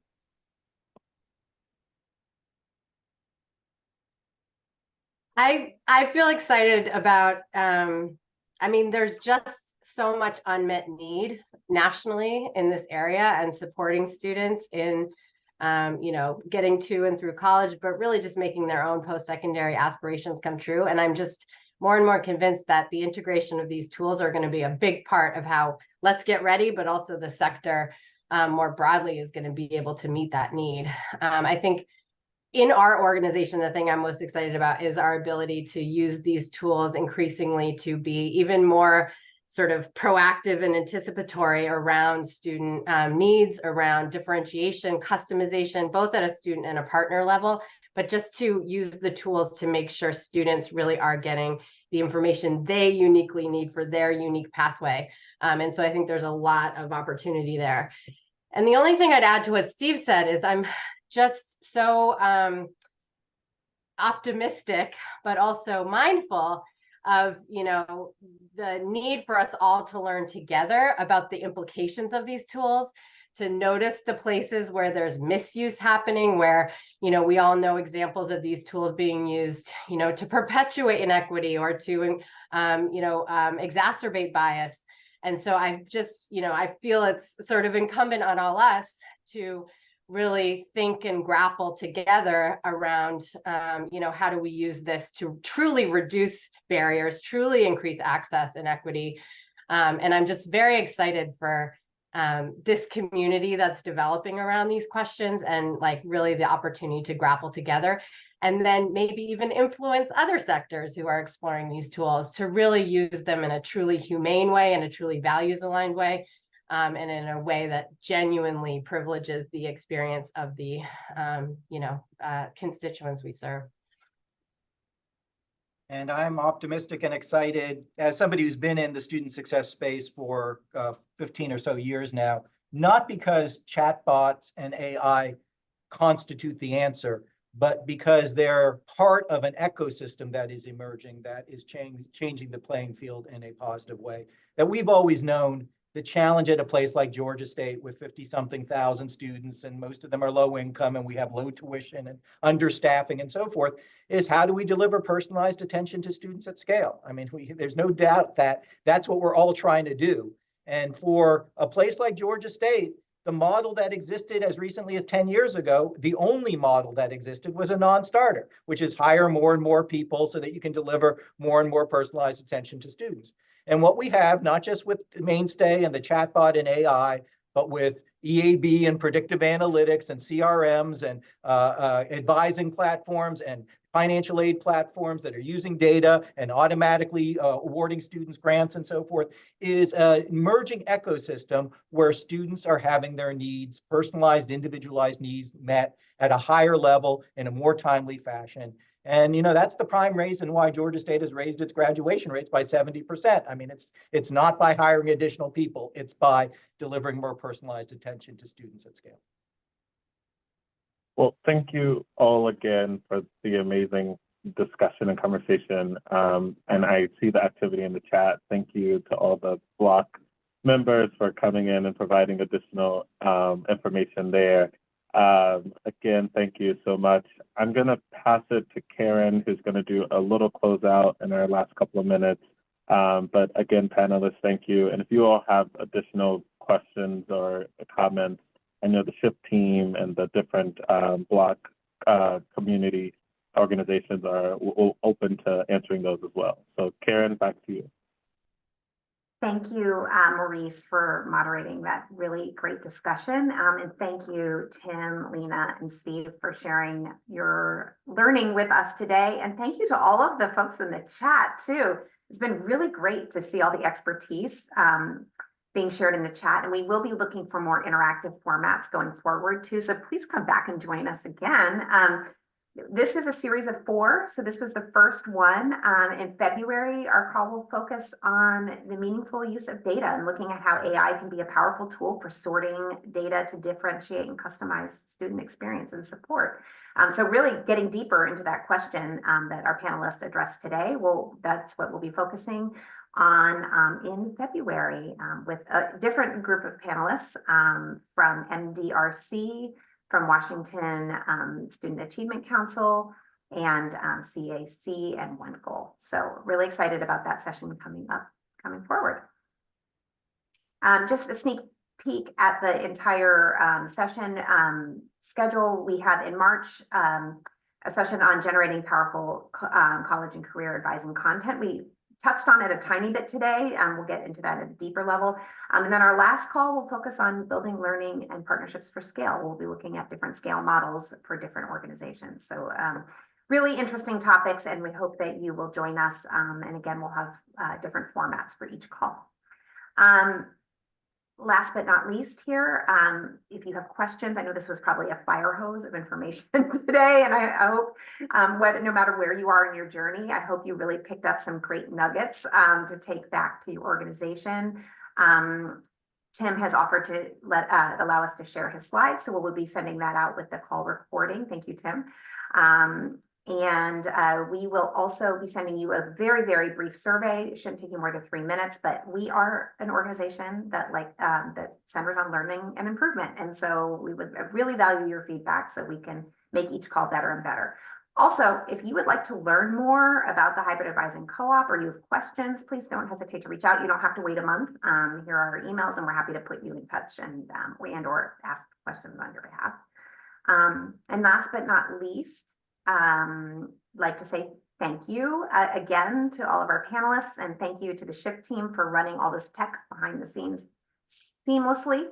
E: I feel excited about, there's just so much unmet need nationally in this area and supporting students in, getting to and through college, but really just making their own post-secondary aspirations come true. And I'm just more and more convinced that the integration of these tools are going to be a big part of how Let's Get Ready, but also the sector more broadly is going to be able to meet that need. I think in our organization, the thing I'm most excited about is our ability to use these tools increasingly to be even more sort of proactive and anticipatory around student needs, around differentiation, customization, both at a student and a partner level, but just to use the tools to make sure students really are getting the information they uniquely need for their unique pathway. And so I think there's a lot of opportunity there. And the only thing I'd add to what Steve said is I'm just so optimistic, but also mindful of, the need for us all to learn together about the implications of these tools, to notice the places where there's misuse happening, where, we all know examples of these tools being used, to perpetuate inequity or to, exacerbate bias. And so I just, I feel it's sort of incumbent on all us to really think and grapple together around, how do we use this to truly reduce barriers, truly increase access and equity. And I'm just very excited for this community that's developing around these questions, and like really the opportunity to grapple together, and then maybe even influence other sectors who are exploring these tools to really use them in a truly humane way and a truly values aligned way. And in a way that genuinely privileges the experience of the, constituents we serve.
C: And I'm optimistic and excited as somebody who's been in the student success space for 15 or so years now, not because chatbots and AI constitute the answer, but because they're part of an ecosystem that is emerging, that is changing the playing field in a positive way. That we've always known the challenge at a place like Georgia State with 50-something thousand students, and most of them are low income, and we have low tuition and understaffing and so forth, is how do we deliver personalized attention to students at scale? I mean, there's no doubt that that's what we're all trying to do. And for a place like Georgia State, the model that existed as recently as 10 years ago, the only model that existed was a non-starter, which is hire more and more people so that you can deliver more and more personalized attention to students. And what we have, not just with Mainstay and the chatbot and AI, but with EAB and predictive analytics and CRMs and advising platforms and financial aid platforms that are using data and automatically awarding students grants and so forth, is an emerging ecosystem where students are having their needs, personalized, individualized needs met at a higher level in a more timely fashion. And, you know, that's the prime reason why Georgia State has raised its graduation rates by 70%. I mean, it's not by hiring additional people, it's by delivering more personalized attention to students at scale.
B: Well, thank you all again for the amazing discussion and conversation. And I see the activity in the chat. Thank you to all the block members for coming in and providing additional information there. Again, thank you so much. I'm going to pass it to Karen, who's going to do a little closeout in our last couple of minutes. But again, panelists, thank you. And if you all have additional questions or comments, I know the SHIFT team and the different block community organizations are open to answering those as well. So Karen, back to you.
A: Thank you, Maurice, for moderating that really great discussion. And thank you, Tim, Lena, and Steve for sharing your learning with us today. And thank you to all of the folks in the chat too. It's been really great to see all the expertise being shared in the chat. And we will be looking for more interactive formats going forward too. So please come back and join us again. This is a series of 4. So this was the first one. In February, our call will focus on the meaningful use of data and looking at how AI can be a powerful tool for sorting data to differentiate and customize student experience and support. So really getting deeper into that question that our panelists addressed today. Well, that's what we'll be focusing on in February with a different group of panelists from MDRC, from Washington Student Achievement Council, and CAC and One Goal. So really excited about that session coming forward. Just a sneak peek at the entire session schedule. We have in March a session on generating powerful college and career advising content. We touched on it a tiny bit today. We'll get into that at a deeper level. And then our last call will focus on building learning and partnerships for scale. We'll be looking at different scale models for different organizations. So really interesting topics, and we hope that you will join us. And again, we'll have different formats for each call. Last but not least here, if you have questions, I know this was probably a fire hose of information today, and I hope no matter where you are in your journey, I hope you really picked up some great nuggets to take back to your organization. Tim has offered to allow us to share his slides, so we'll be sending that out with the call recording. Thank you, Tim. And we will also be sending you a very, very brief survey. It shouldn't take you more than 3 minutes, but we are an organization that that centers on learning and improvement. And so we would really value your feedback so we can make each call better and better. Also, if you would like to learn more about the Hybrid Advising Co-op or you have questions, please don't hesitate to reach out. You don't have to wait a month. Here are our emails, and we're happy to put you in touch and or ask questions on your behalf. And last but not least, like to say thank you again to all of our panelists, and thank you to the SHIFT team for running all this tech behind the scenes seamlessly.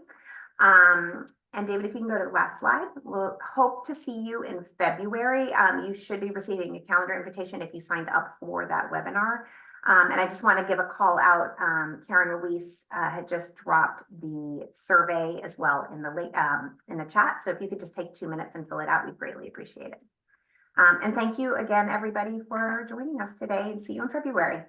A: And David, if you can go to the last slide, we'll hope to see you in February. You should be receiving a calendar invitation if you signed up for that webinar. And I just want to give a call out. Karen Ruiz had just dropped the survey as well in the chat. So if you could just take 2 minutes and fill it out, we'd greatly appreciate it. And thank you again, everybody, for joining us today, and see you in February.